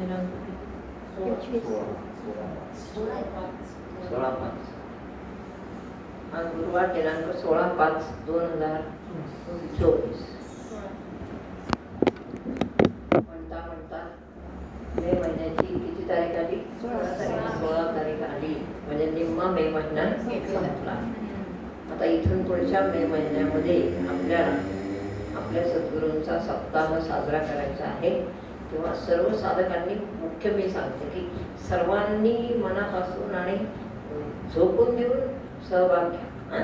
आज गुरुवार दिनांक 16/5/2024. म्हणता मे महिन्याची किती तारीख आली? 16 तारीख आली. म्हणजे निम्मा मे महिना संपला. आता इथून पुढच्या मे महिन्यामध्ये आपल्याला आपल्या सद्गुरूंचा सप्ताह साजरा करायचा आहे. तेव्हा सर्व साधकांनी, मुख्य मी सांगते की सर्वांनी मनापासून आणि झोकून देऊन सहभाग घ्या.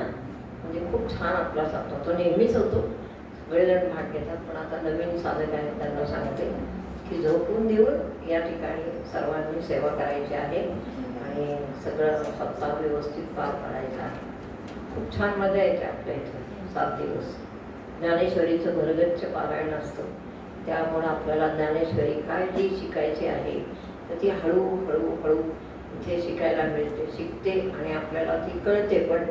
म्हणजे खूप छान आपला सप्ताह तो नेहमीच होतो, सगळेजण भाग घेतात. पण आता नवीन साधक आहेत त्यांना सांगते की झोकून देऊन या ठिकाणी सर्वांनी सेवा करायची आहे आणि सगळं सप्ताह व्यवस्थित पार पाडायचं आहे. खूप छान मजा येते आपल्या इथं 7 दिवस. ज्ञानेश्वरीचं भरगच्च पारायण असतं. त्यामुळं आपल्याला ज्ञानेश्वरी काय जी शिकायची आहे तर ती हळूहळू इथे शिकायला मिळते, शिकते आणि आपल्याला ती कळते पण.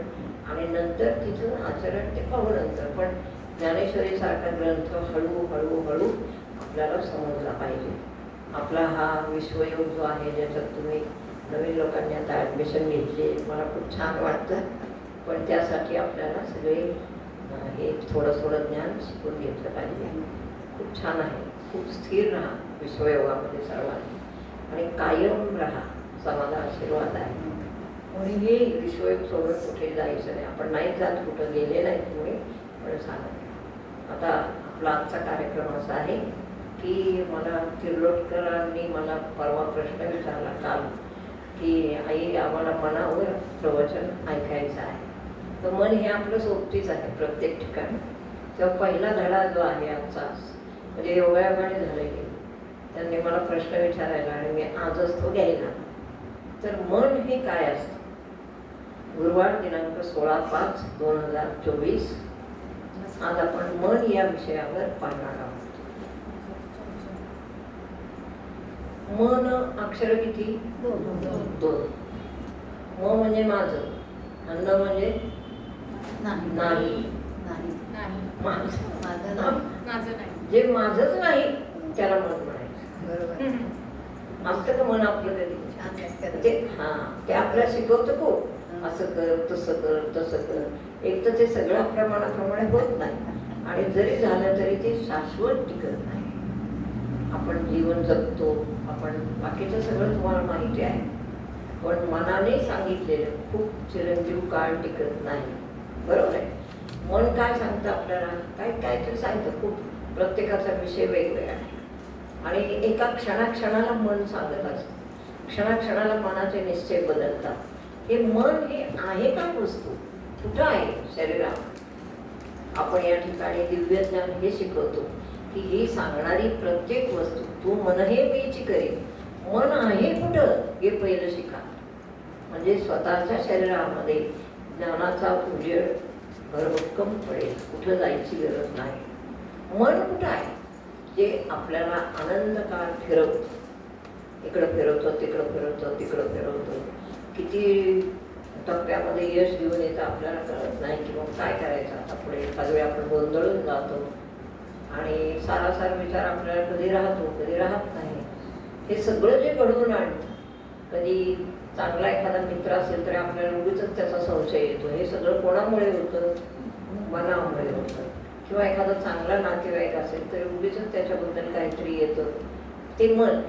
आणि नंतर तिथून आचरण ते पाहू नंतर. पण ज्ञानेश्वरीसारखा ग्रंथ हळूहळू आपल्याला समजला पाहिजे. आपला हा विश्वयोग जो आहे ज्याच्यात तुम्ही नवीन लोकांनी आता ॲडमिशन घेतली, मला खूप छान वाटतं. पण त्यासाठी आपल्याला सगळे हे थोडं ज्ञान शिकून घेतलं पाहिजे. खूप छान आहे. खूप स्थिर राहा विश्वयोगामध्ये सर्वांनी आणि कायम राहा. समाजा आशीर्वाद आहे. कोणी हे विश्वयोग सोडून कुठे जायचं नाही. आपण नाही जात, कुठं गेले नाही तुम्ही, पण सांगा. आता आपला आजचा कार्यक्रम असा आहे की मला तिर्लोटकरांनी मला परवा प्रश्न विचारला काल की आई आम्हाला मनावर प्रवचन ऐकायचं आहे. तर मन हे आपलं सोबतीच आहे प्रत्येक ठिकाणी. तेव्हा पहिला धडा जो आहे आजचा, म्हणजे योगायोगाने झालं की त्यांनी मला प्रश्न विचारायला आणि मी आजच तो घ्यायला. तर मन हे काय असतं? गुरुवार दिनांक 16/5/2024 आज आपण मन या विषयावर पाहणार आहोत. मन अक्षर किती? 2. म म्हणजे माझं, अन्न म्हणजे नाही, जे माझंच नाही त्याला मन म्हणायचं. बरोबर असतं का मन आपलं कधी? ते ते आपल्याला शिकवतं खूप, असं कर, तसं कर. एक तर ते सगळं आपल्या मनाप्रमाणे होत नाही आणि जरी झालं तरी ते शाश्वत टिकत नाही. आपण जीवन जगतो, आपण बाकीचं सगळं तुम्हाला माहिती आहे, पण मनाने सांगितलेलं खूप चिरंजीव काळ टिकत नाही. बरोबर आहे. मन काय सांगतं आपल्याला? काय तरी सांगतं. खूप प्रत्येकाचा विषय वेगवेगळा आहे आणि एका क्षणाला मन सांगत असतं. क्षणाला मनाचे निश्चय बदलतात. हे मन हे आहे काय वस्तू? कुठं आहे शरीरात? आपण या ठिकाणी दिव्य ज्ञान हे शिकवतो की ही सांगणारी प्रत्येक वस्तू तू मन हे मीची करेल. मन आहे कुठं हे पहिलं शिका. म्हणजे स्वतःच्या शरीरामध्ये ज्ञानाचा उजेड भरभक्कम पडेल. कुठं जायची गरज नाही. मन कुठं आहे? जे आपल्याला आनंद काळ फिरवतं. इकडं फिरवतो, तिकडं फिरवतो. किती टप्प्यामध्ये यश घेऊन येतं आपल्याला कळत नाही की मग काय करायचं आता पुढे. एखाद्या वेळी आपण गोंधळून जातो आणि सारासार विचार आपल्याला कधी राहतो, कधी राहत नाही. हे सगळं जे घडवून आणतं, कधी चांगला एखादा मित्र असेल तर आपल्याला उगीच त्याचा संशय येतो. हे सगळं कोणामुळे होतं? मनामुळे होतं. किंवा एखादा चांगला नातेवाईक असेल तर उगीच त्याच्याबद्दल काहीतरी येतं. ते मन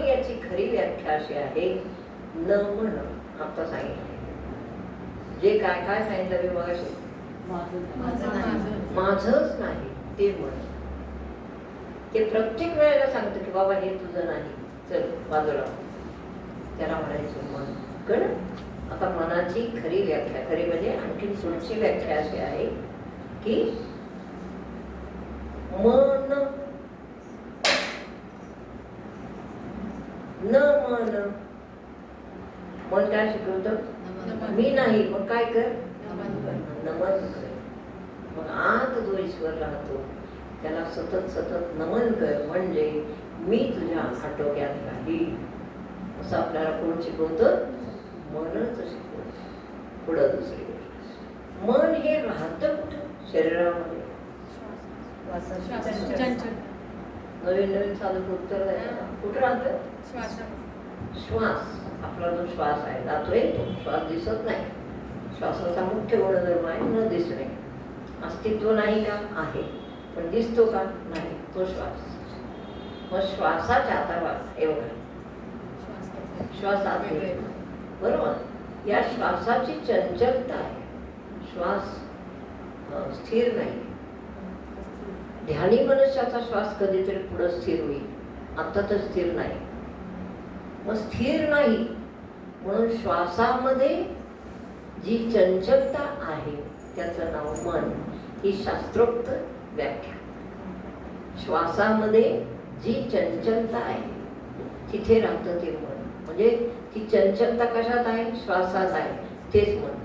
याची खरी व्याख्या अशी आहे, न मन. आता सांगितलं जे काय सांगितलं मी मगाशी, माझंच नाही ते मन. ते प्रत्येक वेळेला सांगतं की बाबा हे तुझं नाही, चल बाजूला. त्याला म्हणायचं मन. कळलं? आता मनाची खरी व्याख्या, खरी म्हणजे आणखी पुढची व्याख्या अशी आहे की मन न मन. मन काय शिकवतं? मी नाही, मग काय कर? नमन कर. मग आत जो ईश्वर राहतो त्याला सतत नमन कर. म्हणजे मी तुझ्या आटोक्यात राहील असं आपल्याला कोण शिकवतं? मनच शिकवतं. पुढं दुसरी गोष्ट, मन हे राहतं कुठं? शरीरामध्ये. नवीन नवीन साधक उत्तर द्यायला कुठं राहतं? श्वास. आपला जो श्वास आहे जातोय तो श्वास दिसत नाही. श्वासाचा मुख्य गुणधर्म आहे न दिसणे. अस्तित्व नाही का? आहे. पण दिसतो का? नाही. तो श्वास. मग श्वासाच्या आता एवढा श्वास आत बरोबर. या श्वासाची चंचलता आहे. श्वास स्थिर नाही. ध्यानी मनुष्याचा श्वास कधीतरी पुढे स्थिर होईल, आता तर स्थिर नाही. मग स्थिर नाही म्हणून श्वासामध्ये जी चंचलता आहे त्याचं नाव मन, ही शास्त्रोक्त व्याख्या. श्वासामध्ये जी चंचलता आहे तिथे राहतं ते मन. म्हणजे ती चंचलता कशात आहे? श्वासात आहे. तेच मन.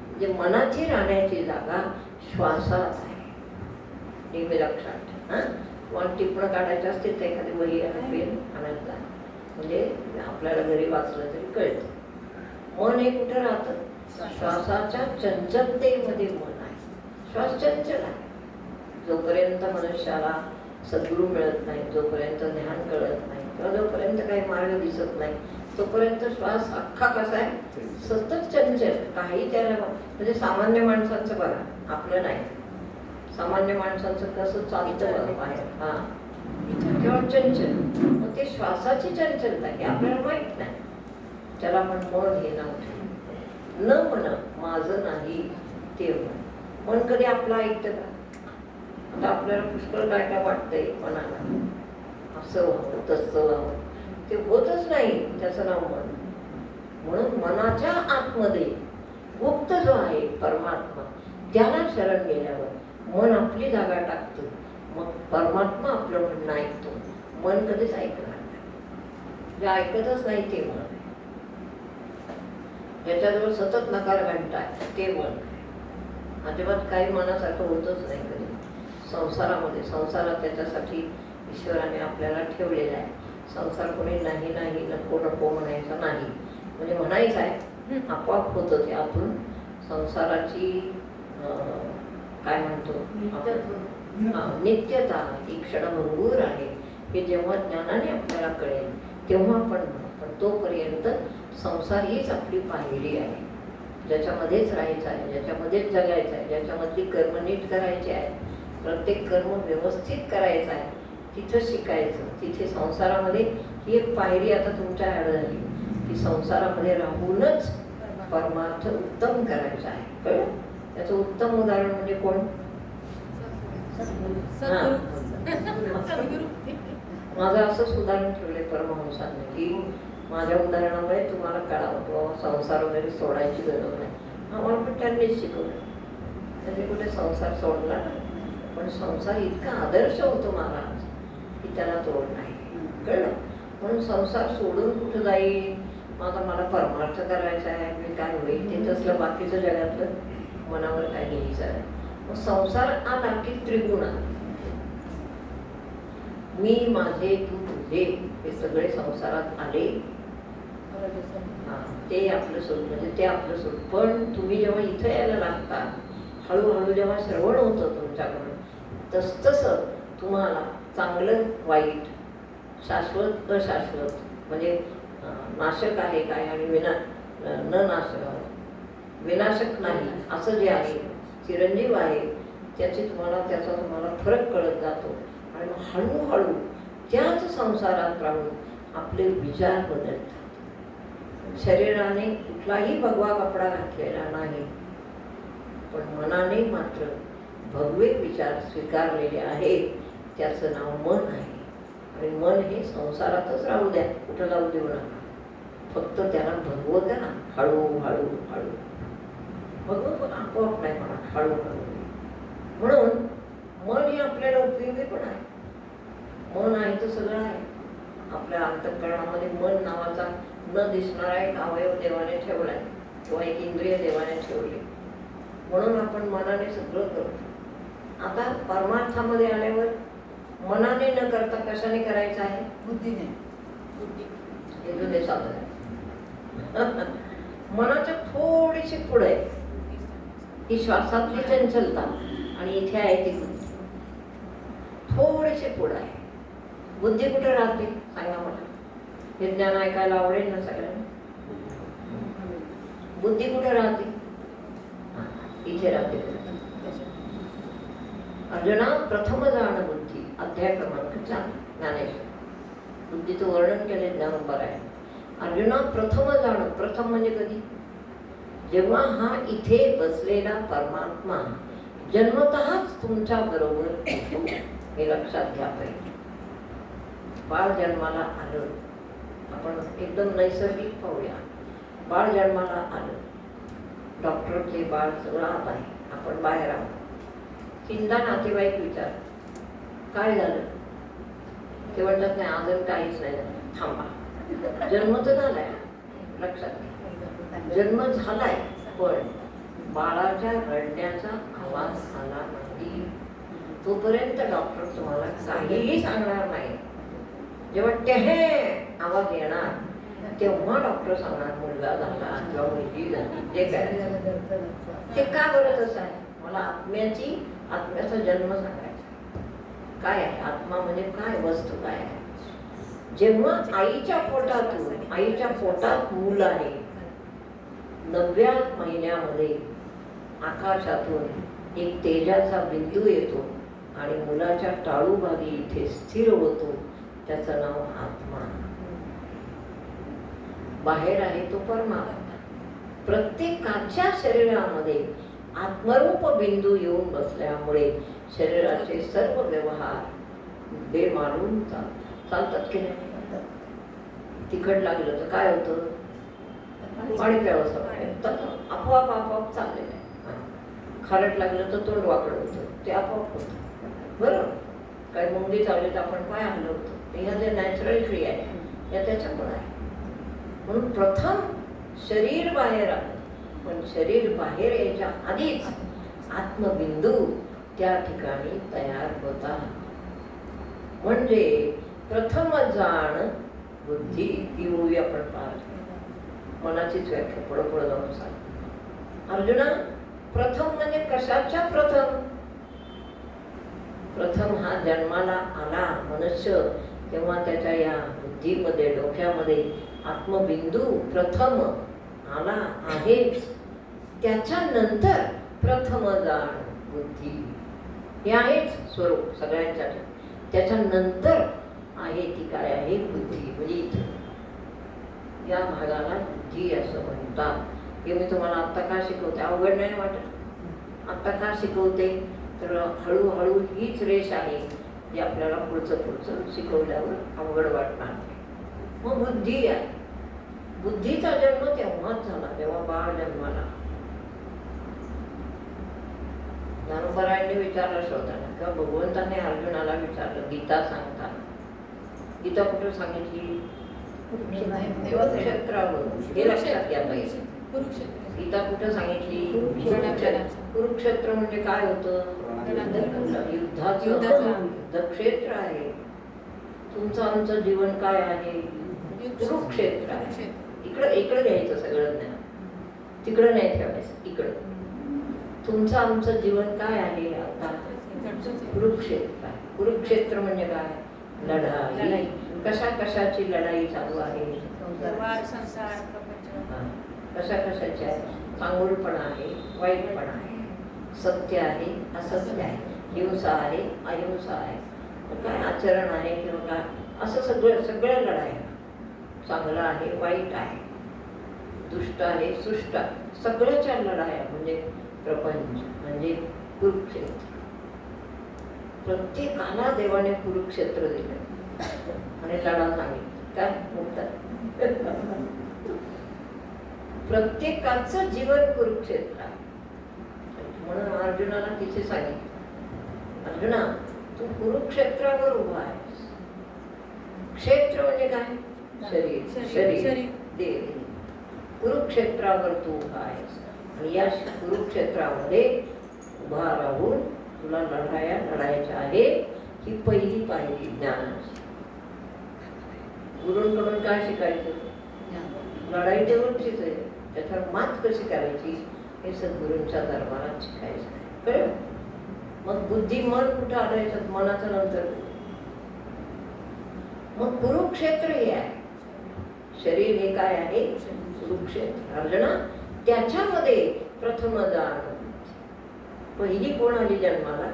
म्हणजे मनाची राहण्याची जागा श्वासात आहे. नेहमी लक्षात ठेवा. तुम्हाला टिपणं काढायचं असते तर एखादी वही आणि पेन आणायचा, म्हणजे आपल्याला घरी वाचलं तरी कळतं. मन हे कुठं राहतं? श्वासाच्या चंचलतेमध्ये मन आहे. श्वास चंचल आहे. जोपर्यंत मनुष्याला सद्गुरू मिळत नाही, जोपर्यंत ध्यान कळत नाही, किंवा जोपर्यंत काही मार्ग दिसत नाही, तोपर्यंत श्वास अख्खा कसा आहे? सतत चंचल. काही त्याला म्हणजे सामान्य माणसांचं बघा, आपलं नाही. सामान्य माणसांचं कसं चालतं बघा बाहेर, हा केवळ चंचल. मग ते श्वासाची चंचलता हे आपल्याला माहित नाही. त्याला आपण मन हे नाव ठेवलं. न मन माझं नाही ते मन. मन कधी आपलं ऐकतं का? आता आपल्याला पुष्कळ काय काय वाटतंय मनाला, असं व्हावं तसं व्हावं, ते होतच नाही. त्याचं नाव मन. म्हणून मनाच्या आतमध्ये गुप्त जो आहे परमात्मा, त्याला शरण गेल्यावर मन आपली जागा टाकतं. मग परमात्मा आपलं म्हणणं ऐकतो. मन कधीच ऐकणार नाही. जे ऐकतच नाही ते मन. ज्याच्याजवळ सतत नकार घंटा ते मन. अजिबात काही मनासारखं होतच नाही कधी. संसारात त्याच्यासाठी ईश्वराने आपल्याला ठेवलेला आहे. संसार कोणी नाही नाही नको नको म्हणायचा नाही. म्हणजे म्हणायचं आहे, आपोआप होतं ते आतून. संसाराची काय म्हणतो नित्यता ही क्षणभंगूर आहे. हे जेव्हा ज्ञानाने आपल्याला कळेल तेव्हा आपण पण तोपर्यंत संसार हीच आपली पायरी आहे. ज्याच्यामध्येच राहायचं आहे, ज्याच्यामध्येच जगायचं आहे, ज्याच्यामधली कर्म नीट करायची आहे, प्रत्येक कर्म व्यवस्थित करायचं आहे, तिथं शिकायचं. तिथे संसारामध्ये ही एक पायरी आता तुमच्या ॲड झाली की संसारामध्ये राहूनच परमार्थ उत्तम करायचा आहे. कळलं? त्याचं उत्तम उदाहरण म्हणजे कोण? माझं असंच उदाहरण ठेवलंय परमहंसांनी की माझ्या उदाहरणामुळे तुम्हाला कळावं किंवा संसार वगैरे सोडायची गरज नाही. आम्हाला पण त्यांनीच शिकवलं. त्यांनी कुठे संसार सोडला नाही, पण संसार इतका आदर्श होतो महाराज की त्याला तोड नाही. कळलं? म्हणून संसार सोडून कुठं जाईल? आता मला परमार्थ करायचा आहे, मी काय होईल ते तसलं बाकीचं जगातलं मनावर काय घ्यायचं आहे. मग संसार आला की त्रिगुण आला. मी माझे तू तुझे हे सगळे संसारात आले. ते आपलं सोड म्हणजे ते आपलं सोड. पण तुम्ही जेव्हा इथं यायला लागता, हळूहळू जेव्हा श्रवण होतं तुमच्याकडून, तसतसं तुम्हाला चांगलं वाईट, शाश्वत अशाश्वत, म्हणजे नाशक आहे काय आणि न नाशक विनाशक नाही असं जे आहे, चिरंजीव आहे, त्याचा तुम्हाला फरक कळत जातो. आणि मग हळूहळू त्याच संसारात राहून आपले विचार बदलतात. शरीराने कुठलाही भगवा कपडा घातलेला नाही, पण मनाने मात्र भगवे विचार स्वीकारलेले आहेत. त्याचं नाव मन आहे. आणि मन हे संसारातच राहू द्या, कुठं जाऊ देऊ नका. फक्त त्याला भगवं करा. हळूहळू हळू भगवं पण आपोआप नाही म्हणा, हळूहळू. म्हणून मन हे आपल्याला उपयोगी पण आहे. मन आहे तर सगळं आहे. आपल्या अंतःकरणामध्ये मन नावाचा न दिसणारा एक अवयव देवाने ठेवलाय किंवा एक इंद्रिय देवाने ठेवले. म्हणून आपण मनाने सगळं करतो. आता परमार्थामध्ये आल्यावर मनाने न करता कशाने करायचं आहे? बुद्धीने. हे जुने साधन आहे. मनाच्या थोडीशी पुढे ही श्वासातली चंचलता आणि इथे आहे ती बुद्धी. थोडेसे पुढे आहे. बुद्धी कुठे राहते सांगा मला. हे ज्ञान ऐकायला आवडेल ना सगळ्यांना. बुद्धी कुठे राहते? इथे राहते. अर्जुना प्रथम जाण बुद्धी, अध्याय क्रमांक 4 ज्ञानेश्वर. बुद्धीचं वर्णन केले ज्ञानोबर आहे. अर्जुना प्रथम जाण, प्रथम म्हणजे कधी? जेव्हा हा इथे बसलेला परमात्मा जन्मतःच तुमच्या बरोबर हे लक्षात घ्या. पाहिजे बाळ जन्माला आलं, आपण एकदम नैसर्गिक पाहूया. बाळ जन्माला आलं, डॉक्टरचे बाळ सगळं आत आहे, आपण बाहेर आहोत. चिंता नातेवाईक विचार काय झालं, ते म्हणतात नाही अजून काहीच नाही झालं, थांबा. जन्म तर झालाय, लक्षात घ्या, जन्म झालाय, पण बाळाच्या रडण्याचा आवाज आला नाही तोपर्यंत डॉक्टर तुम्हाला काहीही सांगणार नाही. जेव्हा टेहे आवाज येणार तेव्हा डॉक्टर सांगणार मुलगा झाला किंवा मुलगी झाली. जे काय ते का बरं तसं आहे? मला आत्म्याचा जन्म सांगायचा. काय आहे आत्मा म्हणजे काय, वस्तू काय आहे? जेव्हा आईच्या पोटात मूल आहे, 9व्या महिन्यामध्ये आकाशातून एक तेजाचा बिंदू येतो आणि मुलाच्या टाळूभागी इथे स्थिर होतो. त्याचं नाव आत्मा. बाहेर आहे तो परमात्मा. प्रत्येकाच्या शरीरामध्ये आत्मरूप बिंदू येऊन बसल्यामुळे शरीराचे सर्व व्यवहार बेमालूम चालतात की नाही? तिखट लागलं तर काय होतं? पाणी प्यावं, आपोआप चाललेलं आहे. खारट लागलं तर तोंड वाकडं होतं, ते आपोआप होतं. बरोबर. काही मुंगी चालली तर आपण पाय हलवतो. ह्या जे नॅचरल क्रिया आहे या त्याच्यामुळे आहे. म्हणून प्रथम शरीर बाहेर आलं, पण शरीर बाहेर यायच्या आधीच आत्मबिंदू त्या ठिकाणी तयार होता. म्हणजे प्रथम जाण बुद्धी ती मूवी आपण पाहतो. मनाचीच व्याख्या पुढं जाऊन सांग. अर्जुना प्रथम म्हणजे कशाच्या प्रथम? प्रथम हा जन्माला आला मनुष्य तेव्हा त्याच्या या बुद्धीमध्ये डोक्यामध्ये आत्मबिंदू प्रथम आला आहेच. त्याच्यानंतर प्रथम जाण बुद्धी हे आहेच स्वरूप सगळ्यांसाठी. त्याच्यानंतर आहे ती काय आहे? बुद्धी. म्हणजे इथं या भागाला बुद्धी असं म्हणतात. हे मी तुम्हाला आत्ता का शिकवते? अवघड नाही वाटत? आत्ता का शिकवते तर हळूहळू हीच रेष आहे जी आपल्याला पुढचं शिकवल्यावर अवघड वाटणार नाही. मग बुद्धी आहे. बुद्धीचा जन्म तेव्हाच झाला जेव्हा बाळ जन्माला. ज्ञानोबरायांनी विचारलं श्रोतांना किंवा भगवंतांनी अर्जुनाला विचारलं गीता सांगताना. गीता कुठं सांगितली? कुरुक्षेत्रावर. हे लक्षात घ्या पाहिजे. गीता कुठं सांगितली? कुरुक्षेत्र म्हणजे काय होतं? युद्धाचं क्षेत्र आहे. तुमचं आमचं जीवन काय आहे? कुरुक्षेत्र आहे. इकडं घ्यायचं सगळं ज्ञान, तिकडं नाही ठेवायचं. इकडं तुमचं आमचं जीवन काय आहे? आता कुरुक्षेत्र आहे. कुरुक्षेत्र म्हणजे काय? लढाई. कशाची लढाई चालू आहे? कशाची आहे? चांगुलपणा आहे, वाईटपणा आहे, सत्य आहे, असत्य आहे, हिंसा आहे, अहिंसा आहे, काय आचरण आहे किंवा काय, असं सगळं लढाई. चांगलं आहे, वाईट आहे, दुष्ट आहे, सुष्ट, सगळ्याच्या लढाया म्हणजे प्रपंच म्हणजे कुरुक्षेत्र. प्रत्येकाला देवाने कुरुक्षेत्र दिलं आणि लढा सांगितलं. काय म्हणतात? प्रत्येकाचं जीवन कुरुक्षेत्र आहे. म्हणून अर्जुनाला तिथे सांगितलं, अर्जुना तू कुरुक्षेत्रावर उभा आहेस. क्षेत्र म्हणजे काय? शरीर देह. कुरुक्षेत्रावर तू उभा आहेस आणि या कुरुक्षेत्रामध्ये उभा राहून तुला लढाया लढायच्या आहे. ही पहिली पाहिली ज्ञानाची. गुरूंकडून काय शिकायचं? लढाई तेवढीच आहे, त्याच्यावर मात कशी करायची हे सद्गुरूंच्या दरबारात शिकायचं आहे. कळलं? मग बुद्धी मन कुठं आणायचं? मनाचं नंतर मग कुरुक्षेत्र हे आहे, शरीर हे काय आहे, कुरुक्षेत्र. अर्जुना त्याच्यामध्ये प्रथम जाण पहिली कोण आली जन्माला,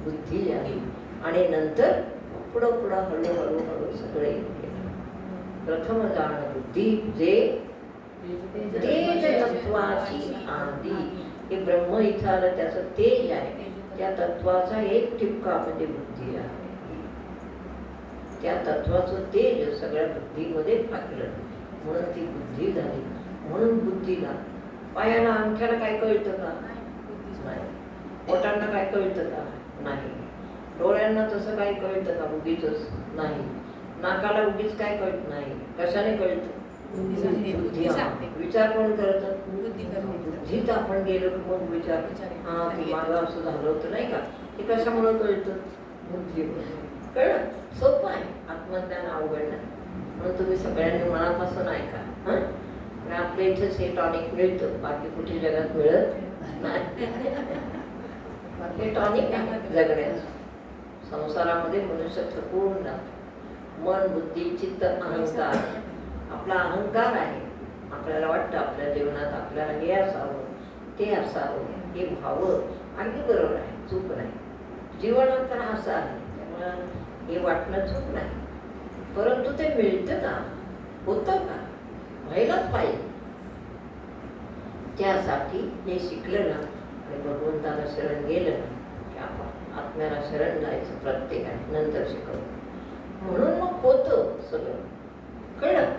बुद्धी आली. आणि नंतर पुढं पुढं हळूहळू हळू सगळे प्रथम जाण बुद्धी जे तेज तत्वाची आदी. हे ब्रह्म इथं आलं त्याचं तेज आहे, त्या तत्वाचा एक ठिपका म्हणजे बुद्धी आहे. त्या तत्वाचं तेज सगळ्या बुद्धीमध्ये फाकलं म्हणून ती बुद्धी झाली. म्हणून बुद्धीला पायाला अंगठ्याला काय कळतं का, नाही. पोटांना काय कळतं का, नाही. डोळ्यांना तसं काय कळतं का, उगीच नाही. नाकाला उगीच काय कळत नाही. कशाने कळतं, बुद्धी. विचार कोण करतं, बुद्धीत आपण गेलो की मग विचार, हा की माझं असं झालं होतं नाही का, हे कशामुळे कळतं, बुद्धीमुळे. कळलं, सोपं आहे. आत्मज्ञान अवघड नाही. म्हणून तुम्ही सगळ्यांनी मनापासून ऐका. आणि आपल्या इथेच हे टॉनिक मिळतं, बाकी कुठे जगात मिळत नाही. हे टॉनिक आहे जगण्याचं. संसारामध्ये मनुष्य थकून जातो. मन, बुद्धी, चित्त, अहंकार. आपला अहंकार आहे. आपल्याला वाटतं आपल्या जीवनात आपल्याला हे असावं, ते असावं, हे व्हावं. अगदी बरोबर आहे, चूक नाही. जीवनात तर असं आहे, त्यामुळं हे वाटणं चूक नाही. परंतु ते मिळतं का, होतं का, व्हायलाच पाहिजे. त्यासाठी हे शिकलं ना आणि भगवंताला शरण गेलं ना की आपण आत्म्याला शरण जायचं प्रत्येकाने, नंतर शिकवलं. म्हणून मग होतं सगळं, कळलं.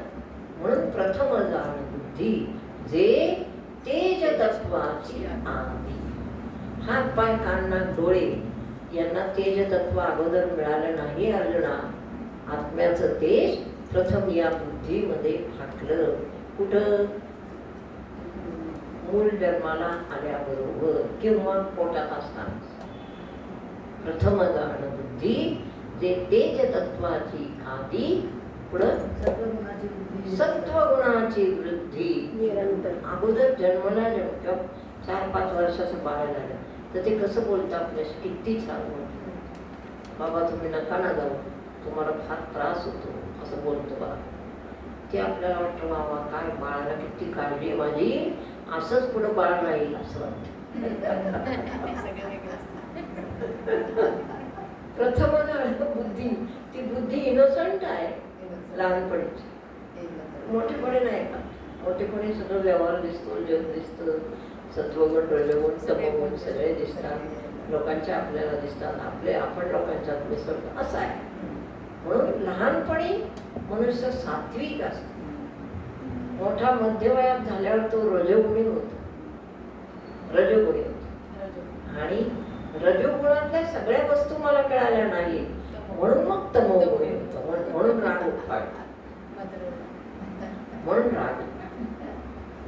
म्हणून प्रथम जाण बुद्धी जे तेज तत्वाची आदी. हात पाय कान नाक डोळे यांना तेज तत्व अगोदर मिळालं नाही अर्जुना. आत्म्याचं तेज प्रथम या बुद्धीमध्ये फाकलं. कुठं, मूळ जन्माला आल्याबरोबर किंवा पोटात असताना. प्रथम जाण बुद्धी जे तेज तत्वाची आदी. पुढं सत्वगुणाची वृद्धी निरंतर. अगोदर जन्मला 4-5 वर्षाचं बाळ झालं तर ते कसं बोलतं आपल्याशी, किती छान बोलतं. बाबा तुम्ही नका ना जाऊ, तुम्हाला फार त्रास होतो, असं बोलतो बाबा. ते आपल्याला वाटतं बाबा काय बाळाला किती काळजी आहे माझी, असंच पुढं बाळ राहील असं वाटतं. प्रथम बुद्धी, ती बुद्धी इनोसंट आहे लहानपणीची. मोठेपणे नाही का, मोठेपणी सगळं व्यवहार दिसतो, जग दिसतं, सत्वगुण रजोगुण तमोगुण सगळे दिसतात. लोकांच्या आपल्याला दिसतात, आपण लोकांच्यात दिसतो, असं आहे. म्हणून लहानपणी मनुष्य सात्विक असतो. मोठा मध्यवयात झाल्यावर तो रजोगुणी होतो, रजोगुणी होतो. आणि रजोगुणातल्या सगळ्या वस्तू मला कळाल्या नाही म्हणून मग तमोगुणी होतो. म्हणून राग उठवायचा, म्हणून राग.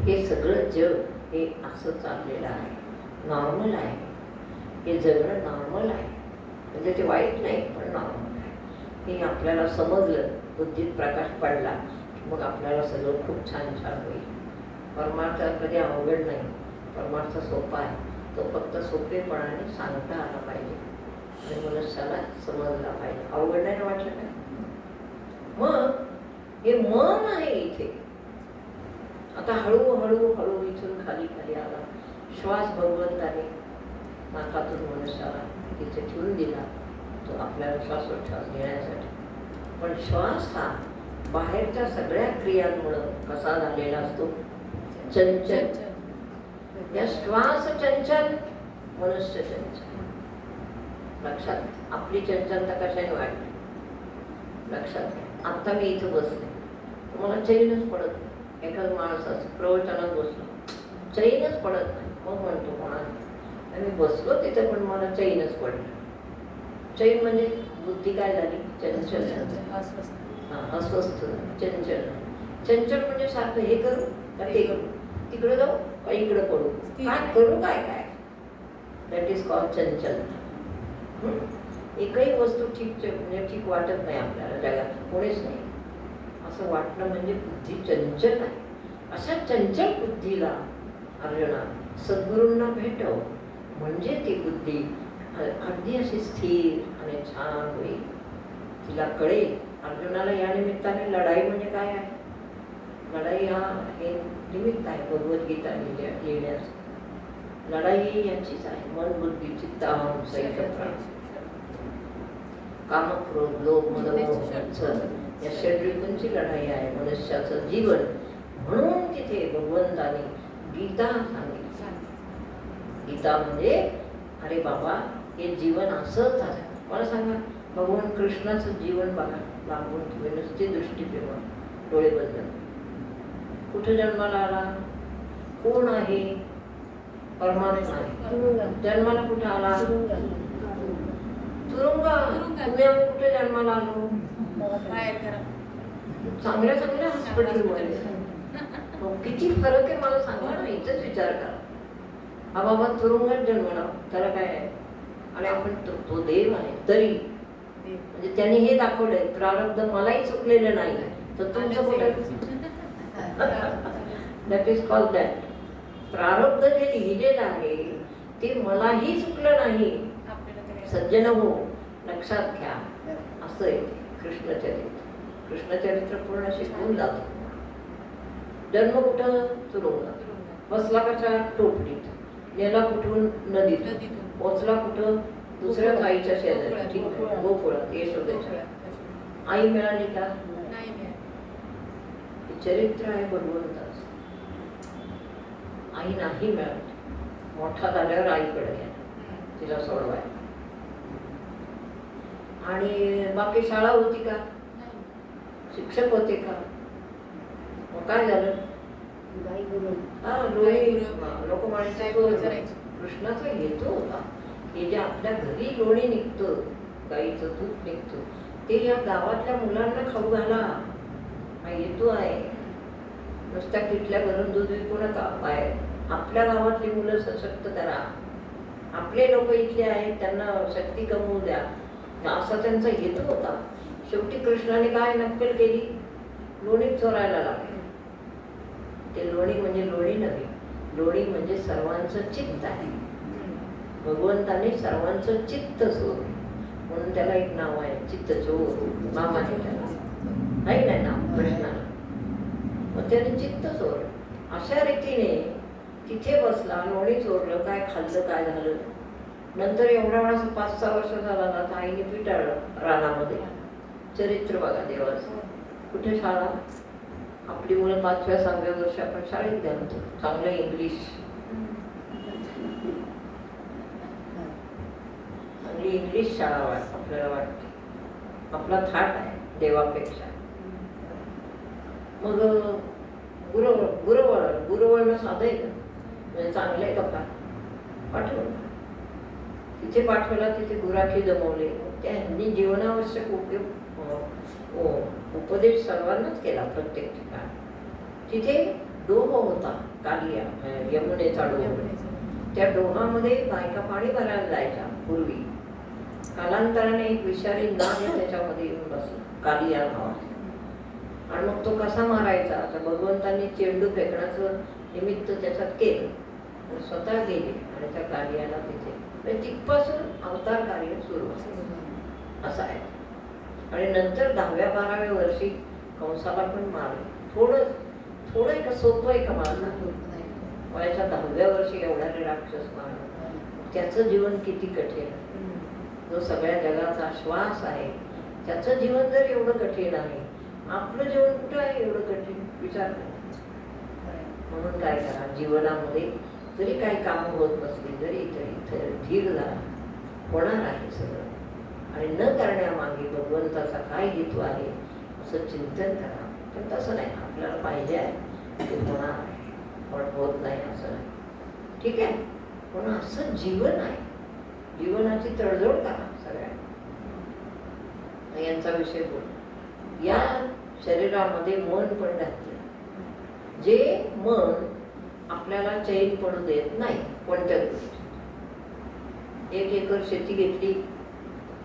हे सगळं जग हे असं चाललेलं आहे, नॉर्मल आहे. हे जगणं नॉर्मल आहे, म्हणजे ते वाईट नाही पण नॉर्मल आहे. हे आपल्याला समजलं, बुद्धीत प्रकाश पडला, मग आपल्याला सगळं खूप छान छान होईल. परमार्थ कधी अवघड नाही, परमार्थ सोपा आहे. तो फक्त सोपेपणाने सांगता आला पाहिजे आणि मनुष्याला समजला पाहिजे. अवघड नाही वाटलं काय. मग हे मन आहे इथे. आता हळूहळू हळू इथून खाली खाली आला. श्वास भगवंताने नाकातून मनुष्याला तिथे ठेवून दिला, तो आपल्याला श्वासोच्छ्वास घेण्यासाठी. पण श्वास हा बाहेरच्या सगळ्या क्रियांमुळं कसा झालेला असतो, चंचल. या श्वास चंचल, मनुष्य चंचल. लक्षात, आपली चंचलता कशाने वाढली लक्षात घ्या. आता मी इथं बसले, तुम्हाला चैनच पडत नाही. एखाद माणसाचं प्रवचनात बसलो, चैनच पडत नाही. मग म्हणतो कोणाला, आणि बसलो तिथे पण मला चैनच पडलं. चैन म्हणजे बुद्धी काय झाली, चंचल, अस्वस्थ, चंचल. चंचल म्हणजे सारखं हे करू का ते करू, तिकडे जाऊ का इकडे पडू, काय करू, काय काय. दॅट इज कॉल्ड चंचल. एकही वस्तू म्हणजे ठीक वाटत नाही आपल्याला जगात, कोणीच नाही. असं वाटणं म्हणजे बुद्धी चंचल आहे. अशा चंचल बुद्धीला अर्जुना सद्गुरूंना भेटव, म्हणजे ती बुद्धी अगदी अशी स्थिर आणि छान होईल. तिला कळेल अर्जुनाला या निमित्ताने लढाई म्हणजे काय आहे? लढाई हा हे निमित्त आहे भगवद्गीता लिहिण्यास. लढाई याचीच आहे, मन बुद्धी चित्त अहम सहित प्राण. काम क्रोध लोभ मद मोह मत्सर या षड्रिपूंची लढाई आहे मनुष्याचं जीवन. म्हणून तिथे भगवंताने गीता सांगितली. गीता म्हणजे अरे बाबा हे जीवन असंच आहे. मला सांगा, भगवान कृष्णाचं जीवन बघा, लांबून तुम्ही नुसती दृष्टी फिरवा, डोळे बंद. कुठे जन्माला आला? कोण आहे? परमात्मा आहे. जन्माला कुठे आला? तुरुंगा. तुम्ही आम्ही कुठे जन्माला आलो? चांगल्या चांगल्या हॉस्पिटलमध्ये. किती फरक आहे मला सांगा ना, इथंच विचार करा. हा बाबा तुरुंगात जन्मला, त्याला काय आहे? आणि आपण तो देव आहे तरी म्हणजे त्यांनी हे दाखवलंय प्रारब्ध मलाही चुकलेलं नाही तर तुमचं कुठं? That is called that. प्रारब्ध जे लिहिलेलं आहे ते मलाही चुकलं नाही. सज्जन हो, लक्षात घ्या. असं आहे कृष्णचरित्र. कृष्णचरित्र पूर्ण शिकवून जातो. जन्म कुठं? तुरुंगात. बसला कशा? टोपलीत. नेला कुठून? नदीत. पोचला कुठं? दुसऱ्याच आईच्या शेजारी, गोकुळात, यशोदेच्या. आई मिळाली का? चरित्र आहे भगवंताचं. आई नाही मिळाली. मोठा झाल्यावर आईकडे गेला, तिला सोडवाय. आणि बाकी शाळा होती का? शिक्षक होते का? मग काय झालं? लोक म्हणायचे कृष्णाचा हेतू होता हे जे आपल्या घरी लोणी निघतं, गाईचं दूध निघतं, ते या गावातल्या मुलांना खाऊ घाला, हा हेतू आहे. नुसत्या किटल्या भरून दूध विकू नका. बाहेर आपल्या गावातली मुलं सशक्त करा. आपले लोक इथले आहेत, त्यांना शक्ती कमवू द्या, असा त्यांचा हेतू होता. शेवटी कृष्णाने काय नक्कल केली? लोणी चोरायला लागले. ते लोणी म्हणजे लोणी नव्हे, लोणी म्हणजे सर्वांचं चित्त आहे. भगवंताने सर्वांचं चित्त चोरलं म्हणून त्याला एक नाव आहे, चित्त चोर. मामाने त्याला नाही नाव कृष्णाला. मग त्याने चित्त चोरलं. अशा रीतीने तिथे बसला, लोणी चोरलं, काय खाल्लं, काय झालं. नंतर एवढा वेळा 5-6 वर्ष झाला ना, तर आईने पिटाळलं रानामध्ये. चरित्र बघा देवाचं. कुठे शाळा? आपली मुलं 5व्या-6व्या वर्षी आपण शाळेत घालतो. चांगलं इंग्लिश, चांगली इंग्लिश शाळा आपल्याला वाटते. आपला थाट आहे देवापेक्षा. मग गुरुवळण साधं आहे का? म्हणजे चांगलं आहे का? पाठवलं. तिथे पाठवला, तिथे गुराखी जमवले. त्यांनी जीवनावश्यक उपदेश सर्वांनाच केला प्रत्येक ठिकाणी. तिथे डोह होता, कालिया, यमुनेचा डोह. त्या डोहामध्ये बायका पाणी भरायला जायच्या पूर्वी. कालांतराने एक विषारी नाग त्याच्यामध्ये येऊन बसला, कालिया नावाचा. आणि मग तो कसा मारायचा? तर भगवंतांनी चेंडू फेकण्याचं निमित्त त्याच्यात केलं. स्वतः गेले आणि त्या कालियाला तिथे तिथपासून अवतार कार्य सुरू असं आहे. आणि नंतर 10व्या-12व्या वर्षी कंसाला पण मारलं. थोडं आहे का? सोपं आहे का मला? वयाच्या 10व्या वर्षी एवढ्याने राक्षस मारला. त्याचं जीवन किती कठीण. जो सगळ्या जगाचा श्वास आहे त्याचं जीवन जर एवढं कठीण आहे, आपलं जीवन कुठं आहे एवढं कठीण? विचार करा. म्हणून काय करा, जीवनामध्ये जरी काही कामं होत नसली तरी इथे धीर धरा. होणार आहे सगळं. आणि न करण्यामागे भगवंताचा काय हेतू आहे असं चिंतन करा. पण तसं नाही, आपल्याला पाहिजे आहे ते होणार आहे, पण होत नाही असं नाही. ठीक आहे, पण असं जीवन आहे. जीवनाची तडजोड करा सगळ्या. यांचा विषय बोल. या शरीरामध्ये मन पण घातलं. जे मन आपल्याला चैन पडू देत नाही कोणत्या गोष्टी. 1 एकर शेती घेतली,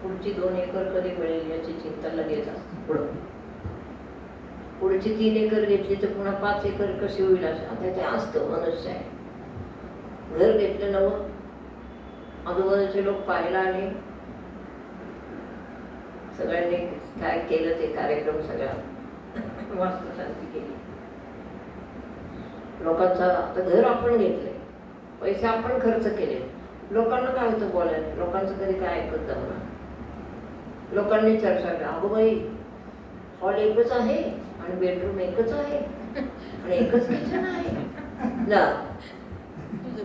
पुढची 2 एकर कधी मिळेल याची चिंता लगेच असते. पुढची 3 एकर घेतली तर पुन्हा 5 एकर कशी होईल असं ते असतं. मनुष्य आहे. घर घेतलं नवं, आजूबाजूचे लोक पाहायला आले, सगळ्यांनी काय केलं ते कार्यक्रम सगळा वास्तुशांती केली. लोकांचा आता घर आपण घेतले, पैसे आपण खर्च केले, लोकांना काय होतं बोलायला, लोकांचं कधी काय ऐकत जमणार. लोकांनी चर्चा केली, अगो बाई हॉल एकच आहे आणि बेडरूम एकच आहे आणि एकच किचन आहे ना.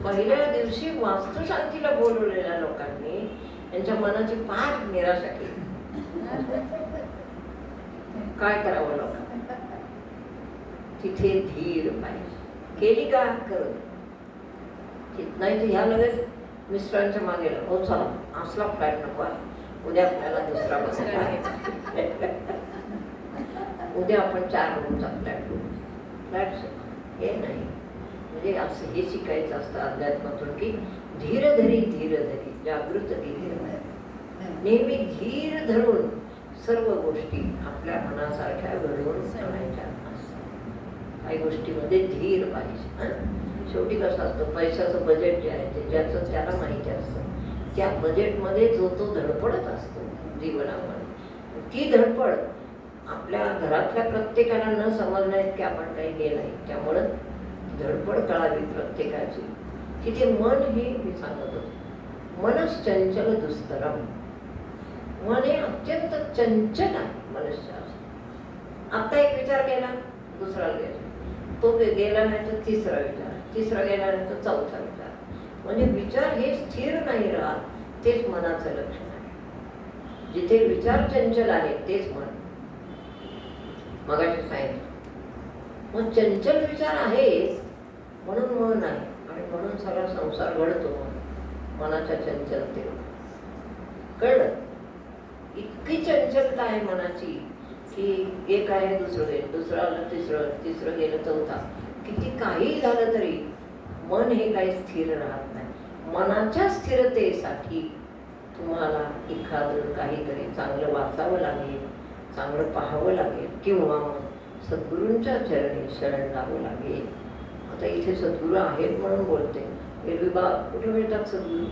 पहिल्या दिवशी वास्तुशांतीला बोलवलेल्या लोकांनी त्यांच्या मनाची फार निराशा केली. काय करावं लोकांना, तिथे धीर पाहिजे. केली का करत नाही तर ह्या लगेच मिस्टरांच्या मागे हो चला असला फ्लॅट नको आहे, उद्या आपल्याला दुसरा बघायचा. उद्या आपण 4 रूमचा फ्लॅट घेऊ. फ्लॅट हे नाही, म्हणजे असं हे शिकायचं असतं अध्यात्मातून की धीर धरी जागृत धीर. नेहमी धीर धरून सर्व गोष्टी आपल्या मनासारख्या घडवून आणायच्या असतात. काही गोष्टीमध्ये धीर पाहिजे. शेवटी कसं असतं, पैशाचं बजेट जे आहे ते ज्याचं त्याला माहिती असतं. त्या बजेटमध्ये जो तो धडपडत असतो जीवनामध्ये. ती धडपड आपल्या घरातल्या प्रत्येकाला न समजण्यात की आपण काही गेलं नाही. त्यामुळं धडपड कळावी प्रत्येकाची. तिथे मन हे मी सांगत होतो, मनस चंचल दुस्तरम. मन हे अत्यंत चंचल आहे मनुष्याचं. आता एक विचार केला, दुसरा गेला, तो गेला नाही तर तिसरा विचार, तिसरा गेला नाही तर चौथा विचार. म्हणजे विचार हे स्थिर नाही राहत, तेच मनाचं लक्षण आहे. जिथे विचार चंचल आहे तेच मन. मगाशी सांगितलं, मग चंचल विचार आहे म्हणून मन आहे आणि म्हणून सगळा संसार घडतो मनाच्या चंचलतेवर. कळलं? इतकी चंचलता आहे मनाची की एक आहे दुसरं गेलं, दुसरं आलं तिसरं, तिसरं गेलं चौथा. किती काही झालं तरी मन हे काही स्थिर राहत नाही. मनाच्या स्थिरतेसाठी तुम्हाला एखादं काहीतरी चांगलं वाचावं लागेल, चांगलं पाहावं लागेल किंवा सद्गुरूंच्या चरणी शरण जावं लागेल. आता इथे सद्गुरू आहेत म्हणून बोलते. एरवी बा कुठे मिळतात सद्गुरू?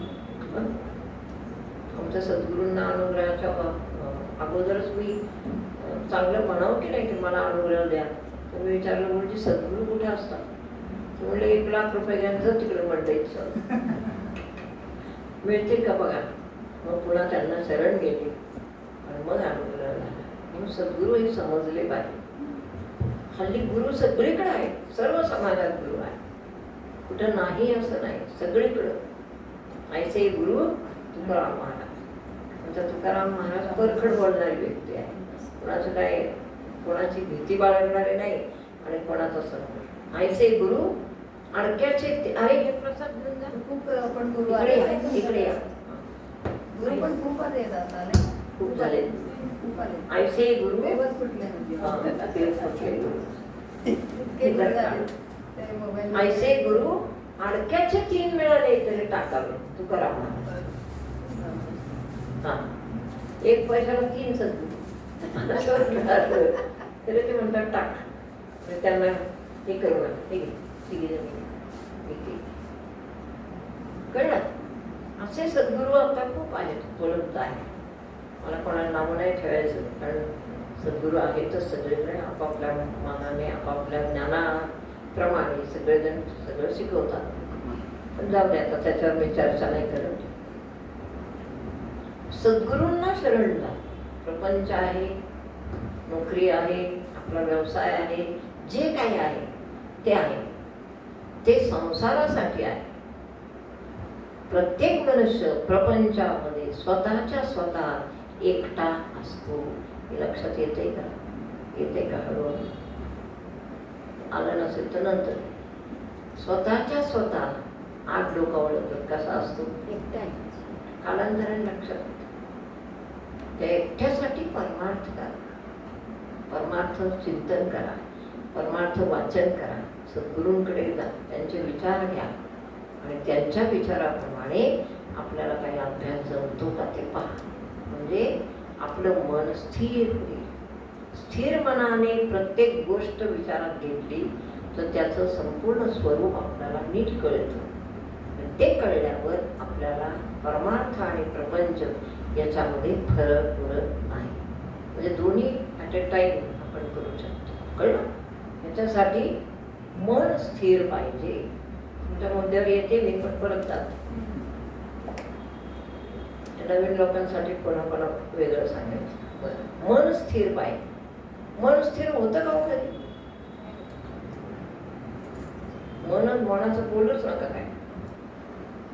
आमच्या सद्गुरूंना अनुग्रहाच्या अगोदरच मी चांगलं म्हणावं की नाही की मला अनुग्रह द्या. तर मी विचारलं, म्हणजे सद्गुरू कुठे असतात? ते म्हणले 1,00,000 रुपये घ्यायचं तिकडे मंडईत मिळतील का बघा. मग पुन्हा त्यांना शरण गेले आणि मग अनुग्रह झाला. म्हणून सद्गुरू हे समजले पाहिजे. हल्ली गुरु सगळीकडे आहे, सर्व समाजात गुरु आहे, कुठं नाही असं नाही, सगळीकडं. ऐसे गुरु तुकाराम महाराज. म्हणजे तुकाराम महाराज परखड बोलणारी व्यक्ती आहे. कोणाचं काय, कोणाची भीती बाळगणारे नाही आणि कोणाचं सन्मान. ऐसे गुरु अडक्याचे. अरे हे प्रसाद घेऊन जा. खूप पण गुरु इकडे या. गुरु पण खूप येतात, खूप झाले. खूप आले. ऐसे गुरु देवच कुठले म्हणजे ऐसे गुरु अडक्याचे 3 मिळाले तरी टाकावे. तुकाराम हा 1 पैशाला 3 सद्गुरू तरी ते म्हणतात टाक. त्यांना हे करू नका, कळलं? असे सद्गुरू आता खूप आहेत, उपलब्ध आहे. मला कोणाला नाव नाही ठेवायचं, कारण सद्गुरू आहेतच सगळीकडे. आपापल्या मानाने आपापल्या ज्ञानाप्रमाणे सगळेजण सगळं शिकवतात. पण जाऊ दे, आता त्याच्यावर मी चर्चा नाही करत. सद्गुरूंना शरण जा. प्रपंच आहे, नोकरी आहे, आपला व्यवसाय आहे, जे काही आहे ते आहे, ते संसारासाठी आहे. प्रत्येक मनुष्य प्रपंचामध्ये स्वतःच्या स्वतः एकटा असतो. हे लक्षात येते का? येते का? हळूहळू आलं नसेल तर नंतर. स्वतःच्या स्वतः आत डोकावलं तर कसा असतो? एकटा आहे. कालांतराने लक्षात येतं. त्या एकट्यासाठी परमार्थ करा, परमार्थ चिंतन करा, परमार्थ वाचन करा, सद्गुरूंकडे जा, त्यांचे विचार घ्या आणि त्यांच्या विचाराप्रमाणे आपल्याला काही अभ्यास जमतो का ते पहा. म्हणजे आपलं मन स्थिर होईल. स्थिर मनाने प्रत्येक गोष्ट विचारात घेतली तर त्याचं संपूर्ण स्वरूप आपल्याला नीट कळतं. ते कळल्यावर आपल्याला परमार्थ आणि प्रपंच याच्यामध्ये फरक उरत नाही. म्हणजे दोन्ही ॲट अ टाईम आपण करू शकतो. कळलं? याच्यासाठी मन स्थिर पाहिजे. तुमच्या मुद्द्यावर येते मी, पण परत जाते. नवीन लोकांसाठी कोणा वेगळं सांगायचं. मन स्थिर पाहिजे. मन स्थिर होतं का हो कधी? मनाचं बोलूच नका काय.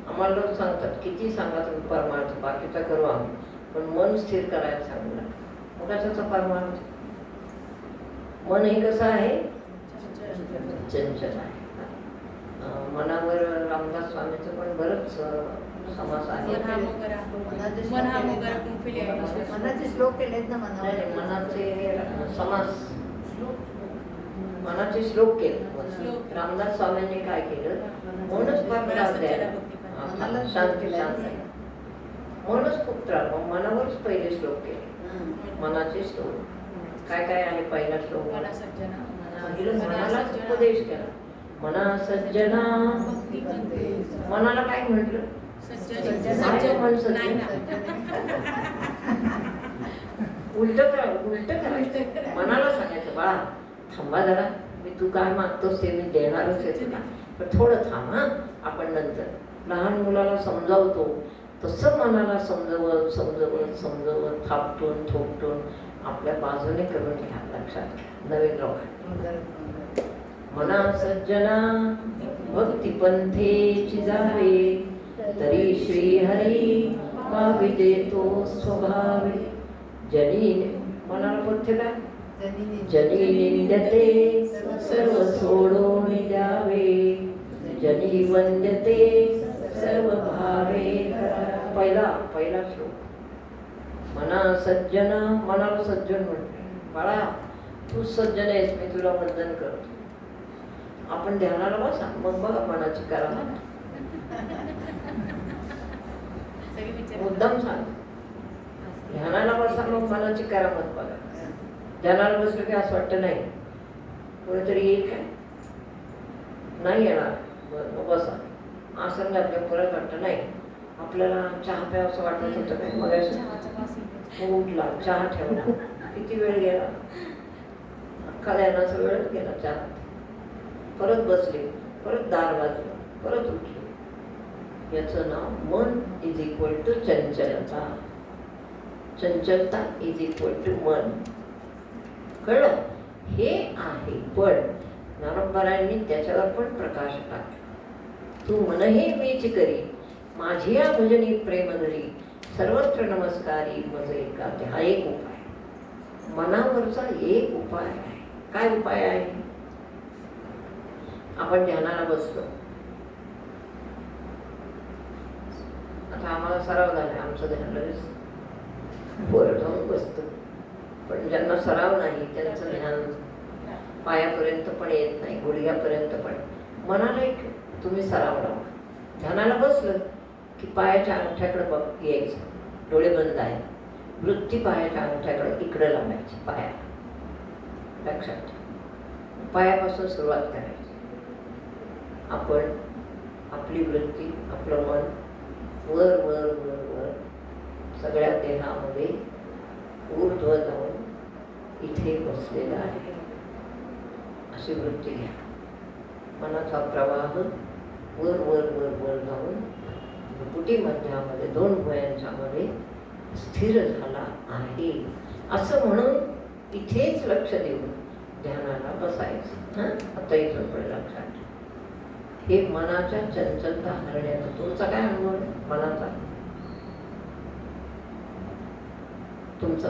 आम्हाला लोक सांगतात किती सांगा तुम्ही परमार्थ, बाकीचा करू आम्ही, पण मन स्थिर करायला सांगू. मग कशाचा परमार्थ? मन हे कसं आहे? चंचल आहे. मनावर रामदास स्वामीचं पण बरंच समास आहे. मनाचे श्लोक केलेत ना मनावर. मनाचे समास, मनाचे श्लोक केले. रामदास स्वामींनी काय केलं? मनच फार त्रास द्यायला, शांती शांत मनच खूप त्रास. मग मनावरच पहिले श्लोक केले. मनाचे श्लोक काय काय आहे? पहिला श्लोक मनालाच उपदेश केला. मना सज्जना. मनाला काय म्हटलं? उलट करायचं. मनाला सांगायचं बाळा थांबा जरा, मी तू काय मागतोस ते मी देणारच आहे तुला, पण थोडं थांब हा, आपण नंतर. लहान मुलाला समजावतो तसं मनाला समजवत समजवत समजवत थापटून थोपटून आपल्या बाजूने करून घ्या. लक्षात घ्या नवीन लोकांना. मना सज्जना भक्तिपंथेची जावे, तरी श्रीहरी पावी देतो स्वभावे. जनी मनाला पथ्य काय? जनी निंद्यते सर्व सोडून द्यावे, जनी वंद्यते सर्व भावे. पहिला श्लोक. मना सज्जन. मनाला सज्जन म्हणते. बाळा तू सज्जन आहेस, मी तुला वंदन करतो. आपण ध्यानाला बसा, मग बघा मनाची करामत. मुद्दाम सांग. ध्यानाला बसा, मग मनाची करामत बघा. ध्यानाला बसलं की असं वाटतं नाही कोणीतरी येईल काय? नाही येणार. मग बसा. आसन घातलं परत वाटतं नाही आपल्याला चहा प्यावं असं वाटत होतं काय? मग उठला, चहा ठेवला, किती वेळ गेला? अख्खा ध्यानाचा वेळच गेला चहा. परत बसले, परत दार वाजलं, परत उठले. याचं नाव मन इज इक्वल टू चंचलता. चंचलता इज इक्वल टू मन. कळलं? हे आहे. पण ज्ञानोबारायांनी त्याच्यावर पण प्रकाश टाकला. तू मनही मीच करी, माझी या भजनी प्रेमधरी, सर्वत्र नमस्कारी मज एकाते. हा एक उपाय, मनावरचा एक उपाय आहे. काय उपाय आहे? आपण ध्यानाला बसलो. आता आम्हाला सराव झाला, आमचं ध्यान लगेच वर जाऊन बसतं. पण ज्यांना सराव नाही त्यांचं ध्यान पायापर्यंत पण येत नाही, गुडघ्यापर्यंत पण. मनाला एक तुम्ही सराव लावा. ध्यानाला बसलं की पायाच्या अंगठ्याकडे बघ यायचं, डोळे बंद आहे. वृत्ती पायाच्या अंगठ्याकडे इकडे लावायची, पाया. लक्षात ठेवा. पायापासून सुरुवात करायची. आपण आपली वृत्ती, आपलं मन वर वर वर वर सगळ्या देहामध्ये ऊर्ध्व जाऊन इथे बसलेला आहे, अशी वृत्ती घ्या. मनाचा प्रवाह वर वर वर वर जाऊन भुकुटी मध्यामध्ये दोन भुयांच्या मध्ये स्थिर झाला आहे, असं म्हणून इथेच लक्ष देऊन ध्यानाला बसायचं. आता इथून पण लक्षात. हे मनाच्या चंचलता हरण्याचा तुमचा काय अनुभव आहे? मनाचा तुमचा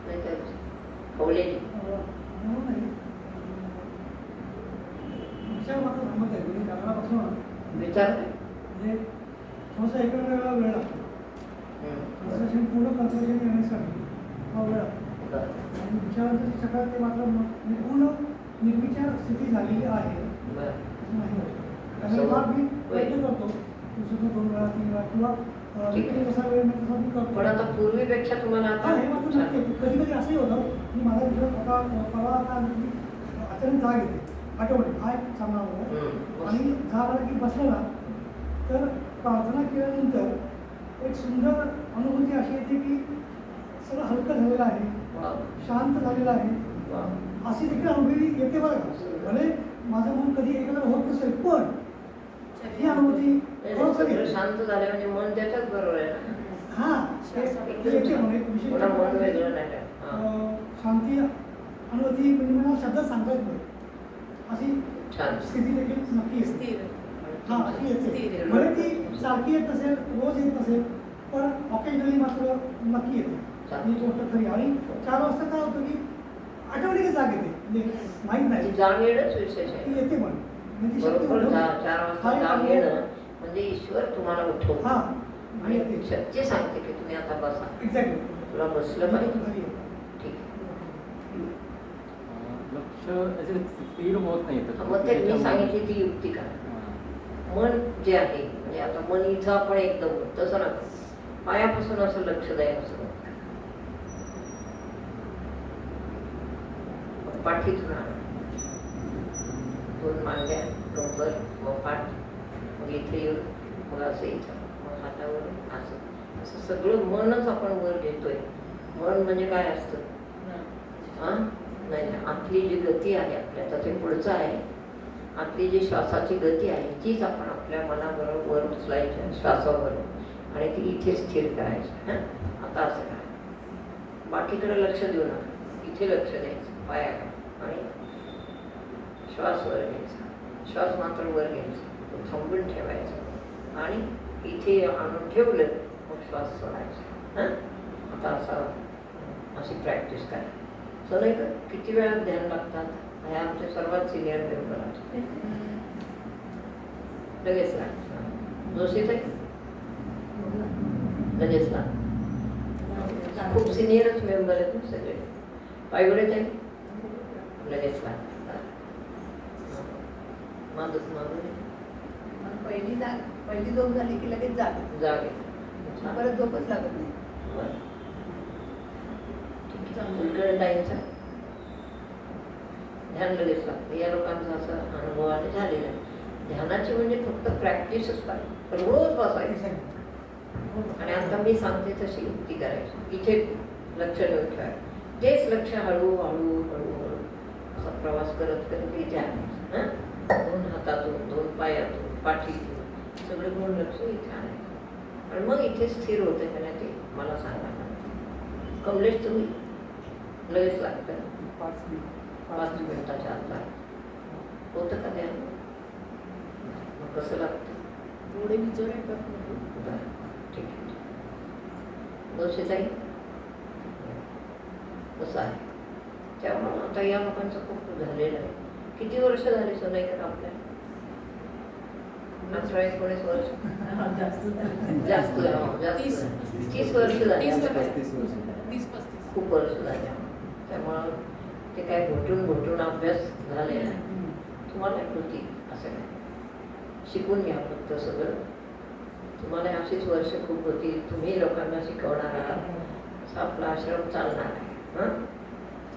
नाही काय कवलेली विचार पूर्ण कन्सल्टेशन येण्यासाठी हा वेळ आणि विचारांचं सगळं ते मात्र पूर्ण निर्विचार स्थिती झालेली आहे. मी प्रयत्न करतो दिवसातून 2 वेळा 3 वेळा किंवा जसा वेळ मिळतो तसा मी करतो. पण आता पूर्वीपेक्षा तुम्हाला आता हे मात्र नक्की कधी कधी असंही होतं की माझा विचार आता परवा आता अचानक जाग येते आठवडे हा एक सामना होता आणि जाग आला की बसलं ना तर प्रार्थना केल्यानंतर एक सुंदर अनुभूती अशी येते की सगळं हलकं झालेलं आहे, वा शांत झालेलं आहे, वा अशी देखील अनुभूती येते बरं का. भले माझं मन कधी एकत्र होत नसेल, पण ही अनुभूती खरोखर सगळं येते. शांत झालं म्हणजे मन त्याच्याच बरोबर आहे ना. हा ते येते म्हणून एक विशिष्ट कोणा मन प्रकारची, वेगळं नाही का? हा. शांती अनुभूती म्हणजे मला शब्दात सांगता येत नाही, अशी छान. स्थिती देखील नक्की येते. स्थिर. हा अशी येते. स्थिर. भले ती सारखी येत नसेल, रोज येत नसेल, पण ऑकेजनली मात्र नक्की येते. ही गोष्ट खरी. आणि 4 वाजता काय होतं की आठवणीने जाग येते, म्हणजे माहीत ती नाही जाग येणंच विशेष ती आहे. येते, पण म्हणजे ती शक्ती बरोबर उठवते. 4 वाजता हा एक जाग अनुभव. येणं म्हणजे ईश्वर तुम्हाला उठवतो हा आणि येते. शक्ती सांगते की तुम्ही आता बसा, एक्झॅक्टली. तुला बसलं पाहिजे. खरी आहे. ठीक आहे. लक्ष याचे स्थिर होत नाही तर मग ते मी सांगितली ती युक्ती का मन जे आहे म्हणजे आता मन इथं आपण एकदम तसं ना पायापासून असं लक्ष द्यायचं मग पाठीतून आणा, 2 मांड्या, डोंगर, मग पाठ, मग इथे येऊन मग असं इथं, मग हातावरून असं असं सगळं मनच आपण वर घेतोय. मन म्हणजे काय असतं? हा नाही, आपली जी गती आहे आपल्या त्याचे पुढचं आहे, आपली जी श्वासाची गती आहे तीच आपण आपल्या मनाबरोबर वर उचलायची श्वासाबरोबर आणि ती इथे स्थिर करायची. हां आता असं करा, बाकीकडे लक्ष देऊ नका, इथे लक्ष द्यायचं पायाकडे आणि श्वास वर घ्यायचा, श्वास मात्र वर घ्यायचा, तो थांबून ठेवायचा आणि इथे आणून ठेवलं मग श्वास सोडायचा. हां आता अशी प्रॅक्टिस करा. नाही का किती वेळात ध्यान लागतात? हे आमचे सर्वात सिनियर मेंबर आहेत. लगेच लागतात. जोशीच आहे लगेच लागतात. खूप सिनियरच मेंबर आहेत ना सगळे. पायगुडेच आहे लगेच लागतात. माधुरी पहिली झोप झाली की लगेच जाग जागे परत झोपच लागत नाही. टाईमचा ध्यान लगेच लागतं. या लोकांचा असा अनुभवाने झालेला आहे. ध्यानाची म्हणजे फक्त प्रॅक्टिसच पाहिजे, रोज बसायचं आणि आता मी सांगते तशी युक्ती करायची. इथे लक्ष ठेवून ठेवायचं, तेच लक्ष हळूहळू हळूहळू असा प्रवास करत करत इथे आणायचं. 2 हातातून, 2 पायातून, पाठीतून सगळे गुण लक्ष इथे आणायचं आणि मग इथे स्थिर होते का नाही ते मला सांगा. कमलेश तुम्ही लगेच लागतं 5 मिनिटाच्या आत लागतं होतं का ध्यान? मग कसं लागतं? थोडे विचार येतात. बरं ठीक आहे. दोषीचाही कसं आहे त्यामुळं आता या लोकांचं खूप झालेलं आहे. किती वर्ष झाली सोनाईकर आपल्या? 18-19 वर्ष जास्त 30 वर्ष झाली. 30-35 खूप वर्ष झाले त्यामुळं ते काय घोटून अभ्यास झालेला आहे. तुम्हाला कृती असं काय शिकून घ्या फक्त सगळं. तुम्हाला अशीच वर्ष खूप होती, तुम्ही लोकांना शिकवणार आहात, असं आपला आश्रम चालणार आहे. हां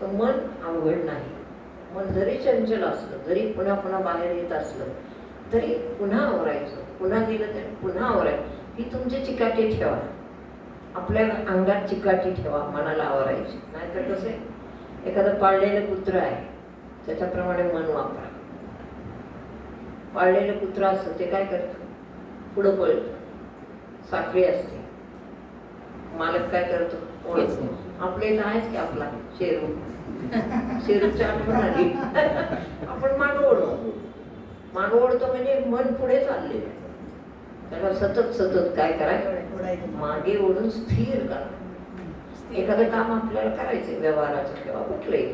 तर मन अवघड नाही. मन जरी चंचल असलं, जरी पुन्हा पुन्हा बाहेर येत असलं तरी पुन्हा आवरायचं, पुन्हा गेलं तरी पुन्हा आवरायचं. ही तुमची चिकाटी ठेवा, आपल्या अंगात चिकाटी ठेवा, मनाला आवरायची. नाहीतर कसं आहे एखादं पाळलेलं कुत्रं आहे त्याच्याप्रमाणे मन वापरा. पाळलेलं कुत्रं असतं ते काय करतं? पुढं पळतं, साखळी असते, मालक काय करतो? ओळखतो. आपल्या इथं आहेच की आपला शेरू, शेरूच्या आठवण आली आपण मागं ओढतो. मागं ओढतो म्हणजे मन पुढे चालले, त्याला सतत सतत काय करायचं? मागे ओढून स्थिर करा. एखादं काम आपल्याला करायचं व्यवहाराचं किंवा कुठलंही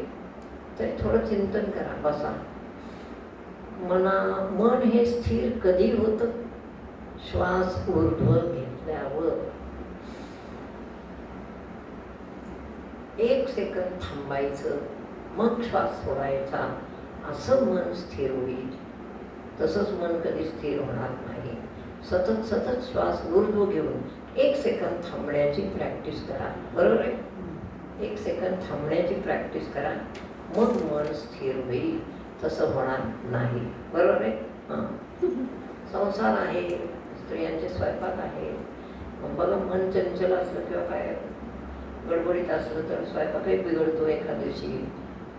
तर थोडं चिंतन करा, बसा. मन हे स्थिर कधी होतं? श्वास ऊर्ध्व घेतल्यावर 1 सेकंद थांबायचं, मग श्वास सोडायचा, असं मन स्थिर होईल. तसंच मन कधी स्थिर होणार नाही. सतत सतत श्वास ऊर्ध्व घेऊन 1 सेकंद थांबण्याची प्रॅक्टिस करा. बरोबर आहे? 1 सेकंद थांबण्याची प्रॅक्टिस करा, मग मन स्थिर होईल. तसं होणार नाही. बरोबर आहे? हां संसार आहे, स्त्रियांचे स्वयंपाक आहे. मग बघा मन चंचल असलं किंवा काय गडबडीत असलं तर स्वयंपाकही बिघडतो एखाद दिवशी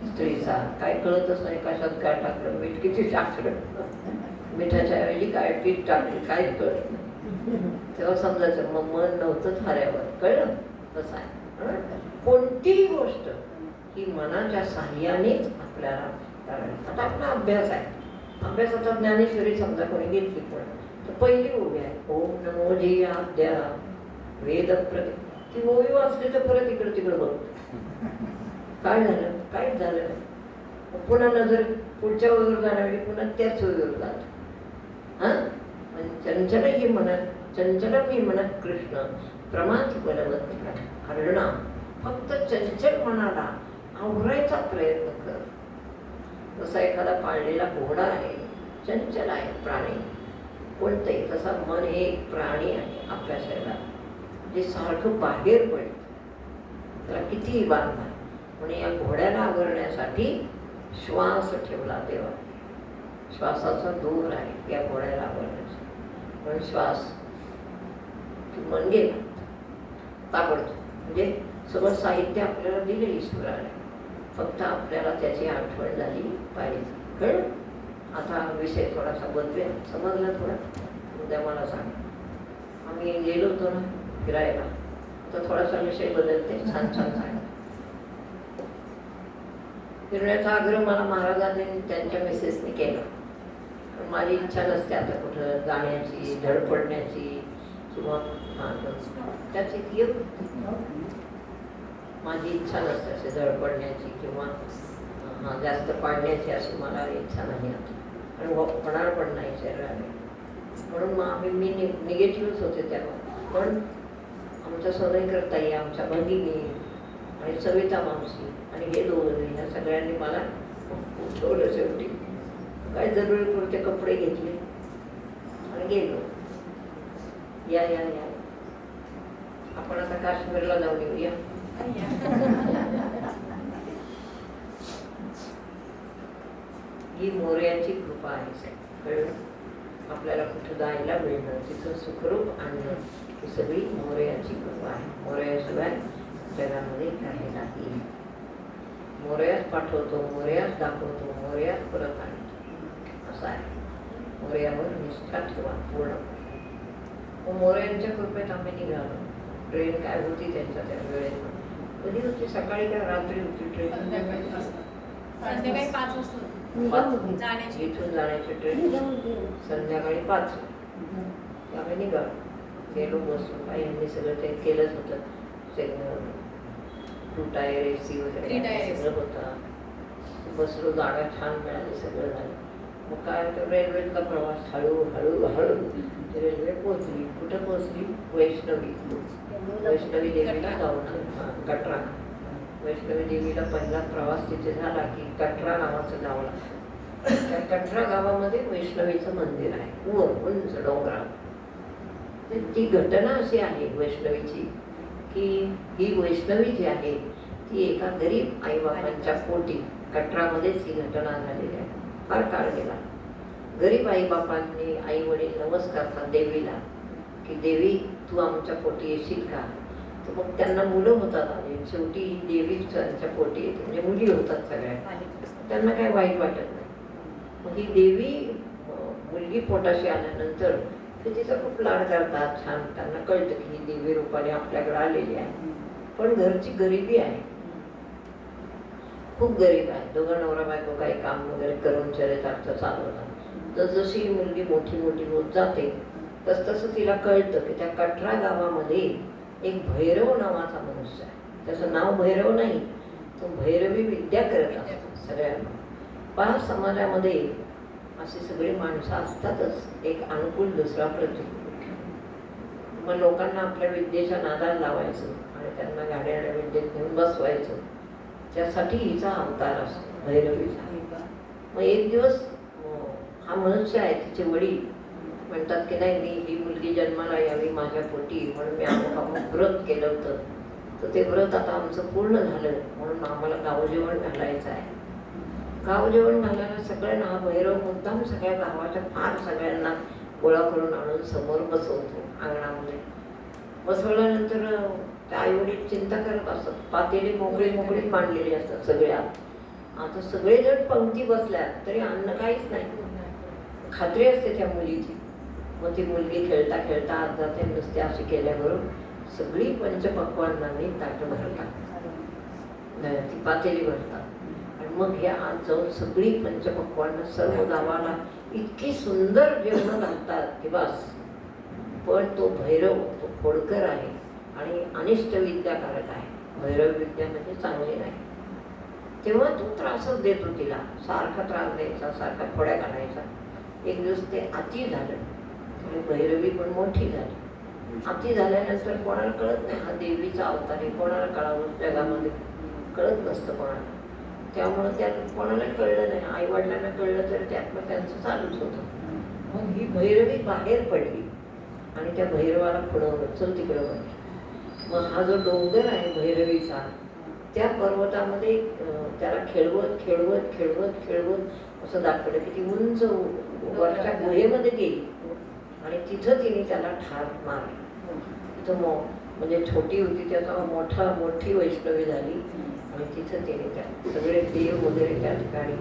स्त्रीचा. काय कळतच नाही कशात काय टाकलं, मीठ किती टाकलं, मिठाच्या ऐवजी काय पीठ टाकलं काय कळत नाही. तेव्हा समजायचं मग मन नव्हतं थाऱ्यावर. कळलं कसं आहे. कोणतीही गोष्ट ही मनाच्या साह्यानेच आपल्याला करायची. आता आपला अभ्यास आहे, अभ्यासाचा ज्ञानेश्वरी समजा कोणी घेतली पण तर पहिली ओवी आहे ओम नमो जियाद्या वेद प्रति. ती ओवी वाचली तर परत इकडं तिकडं बघतो काय झालं काहीच झालं नाही. पुन्हा नजर पुढच्या ओवीवर जाण्यावेळी पुन्हा त्याच ओवीवर जात. चंचल ही म्हणत चंचल ही म्हणत कृष्ण प्रमाथ बलवत अर्णा. फक्त चंचल मनाला आवरायचा प्रयत्न कर. जसा एखादा पाळलेला घोडा आहे, चंचल आहे प्राणी कोणतंही, तसा मन हे एक प्राणी आहे आपल्या शरीरात जे सारखं बाहेर पडतं. त्याला कितीही बांधा म्हणजे या घोड्याला आवरण्यासाठी श्वास ठेवला तेव्हा. श्वासाचा दूर आहे या घोड्याला आवरण्यासाठी. पण श्वास मन गेला ताबडतोब. म्हणजे सगळं साहित्य आपल्याला दिलं ईश्वराने, फक्त आपल्याला त्याची आठवण झाली पाहिजे. कळलं. आता विषय थोडासा बदलूया. समजलं थोडं उद्या मला सांग. आम्ही गेलो होतो ना फिरायला, तर थोडासा विषय बदलते. छान छान सांग. फिरण्याचा आग्रह मला महाराजांनी त्यांच्या मिसेसने केला. पण माझी इच्छा नसते आता कुठं जाण्याची, धडपडण्याची किंवा त्याची येऊ माझी इच्छा नसते असे धडपडण्याची किंवा जास्त पाडण्याची अशी मला इच्छा नाही आता. आणि होणार पण नाही शरीराने. म्हणून मग मी निगेटिव्हच होते तेव्हा. पण आमच्या सोनईकर ताई, आमच्या भगिनी आणि सविता मावशी आणि हे दोघं ह्या सगळ्यांनी मला उठवलं. शेवटी काय जरुरीपुरते कपडे घेतले आणि गेलो. या या या आपण आता काश्मीरला जाऊन येऊया. ही मोर्याची कृपा आहे. कळलं. आपल्याला कुठं जायला मिळणं, तिथं सुखरूप आणणं ही सगळी मोर्याची कृपा आहे. मोर्याशिवाय जगामध्ये काही नाही. मोर्याच पाठवतो, मोर्याच दाखवतो, मोर्याच परत आणतो असं आहे. मोर्यावर निष्ठा ठेवा पूर्ण. मोर्यांच्या कृपेत आम्ही निघालो. ट्रेन काय होती त्यांच्या त्या वेळेत. कधी होती, सकाळी का रात्री होती ट्रेन? संध्याकाळी 5 वाजता इथून जाण्याची ट्रेन संध्याकाळी 5. आम्ही निघालो. गेलो बसून. यांनी सगळं ते केलंच होतं. 2 टायर AC वगैरे सगळं होतं. बसलो, जागा छान मिळाली, सगळं झालं. मग काय तर रेल्वेतला प्रवास हळूहळू रेल्वे पोहोचली. कुठं पोहोचली? वैष्णवी देवीला जाऊन कटरा. वैष्णवी देवीला पहिला प्रवास तिथे झाला की कटरा नावाचं गाव लागतं. त्या कटरा गावामध्ये वैष्णवीचं मंदिर आहे वर उंच डोंगरावर. तर ती घटना अशी आहे वैष्णवीची की ही वैष्णवी जी आहे ती एका गरीब आईबापांच्या पोटी, कटरामध्येच ही घटना झालेली आहे. फार काळ गेला. गरीब आईबापांनी आई वडील नमस्कारतात देवीला की देवी तू आमच्या पोटी येशील का. तर मग त्यांना मुलं होतात आणि शेवटी देवी त्यांच्या पोटी येते म्हणजे मुली होतात सगळ्या. त्यांना काय वाईट वाटत नाही. मग ही देवी मुलगी पोटाशी आल्यानंतर ते तिचा खूप लाड करतात. छान त्यांना कळतं की ही देवी रूपाने आपल्याकडे आलेली आहे. पण घरची गरिबी आहे, खूप गरीब आहे. दोघं नवरा बायको काही काम वगैरे करून चरितार्थ चालवतात. तर जशी ही मुलगी मोठी मोठी होत जाते तसं तिला कळतं की त्या कटरा गावामध्ये एक भैरव नावाचा मनुष्य आहे. त्याचं नाव भैरव नाही, तो भैरवी विद्या करत असतो सगळ्यांना. पहा समाजामध्ये अशी सगळी माणसं असतातच, एक अनुकूल दुसरा प्रतिकूल. मग लोकांना आपल्या विद्येच्या नादाला लावायचं आणि त्यांना गाड्याने विद्येत नेऊन बसवायचं. त्यासाठी हिचा अवतार असतो भैरवीचा. मग एक दिवस हा मनुष्य आहे, तिचे वडील म्हणतात की नाही मी ही मुलगी जन्माला यावी माझ्या पोटी म्हणून मी अमुक व्रत केलं होतं. तर ते व्रत आता आमचं पूर्ण झालं म्हणून आम्हाला गावजेवण घालायचं आहे. गावजेवण घालायला सगळ्यांना हा भैरव मुद्दाम सगळ्या गावाच्या फार सगळ्यांना गोळा करून आणून समोर बसवतो अंगणामध्ये. बसवल्यानंतर त्या आई वडील चिंता करत असतात. पातेली मोकळी मोकळी मांडलेली असतात सगळ्या. आता सगळेजण पंक्ती बसल्या तरी अन्न काहीच नाही. खात्री असते त्या मुलीची. मग ती मुलगी खेळता खेळता आत जाते. नुसते अशी केल्याबरोबर सगळी पंचपक्वान्नांनी ताटं भरतात, ती पातेली भरतात. आणि मग हे आत जाऊन सगळी पंचपक्वान्न सर्व गावाला इतकी सुंदर जेवण घालतात की बस. पण तो भैरव, तो खोडकर आहे आणि अनिष्ट विद्याकारक आहे. भैरव विद्या म्हणजे चांगली नाही. तेव्हा तो त्रासच देतो तिला, सारखा त्रास द्यायचा, सारखा खोड्या काढायचा. एक दिवस ते अति झालं. भैरवी पण मोठी झाली. अति झाल्यानंतर कोणाला कळत नाही हा देवीचा अवतार आहे. कोणाला कळावं जगामध्ये कळत नसतं कोणाला. त्यामुळं त्या कोणाला कळलं नाही. आई वडिलांना कळलं तर त्यातलं त्यांचं चालूच होतं. मग ही भैरवी बाहेर पडली आणि त्या भैरवाला पुढवलं, चल तिकडं वळ. मग हा जो डोंगर आहे भैरवीचा, त्या पर्वतामध्ये त्याला खेळवत खेळवत खेळवत खेळवत असं दाखवलं की ती उंच वरच्या गुहेमध्ये गेली आणि तिथं तिने त्याला ठार मारली. तिथं म्हणजे छोटी होती त्याचा मोठी वैष्णवी झाली आणि तिथं तिने त्या सगळे देव वगैरे त्या ठिकाणी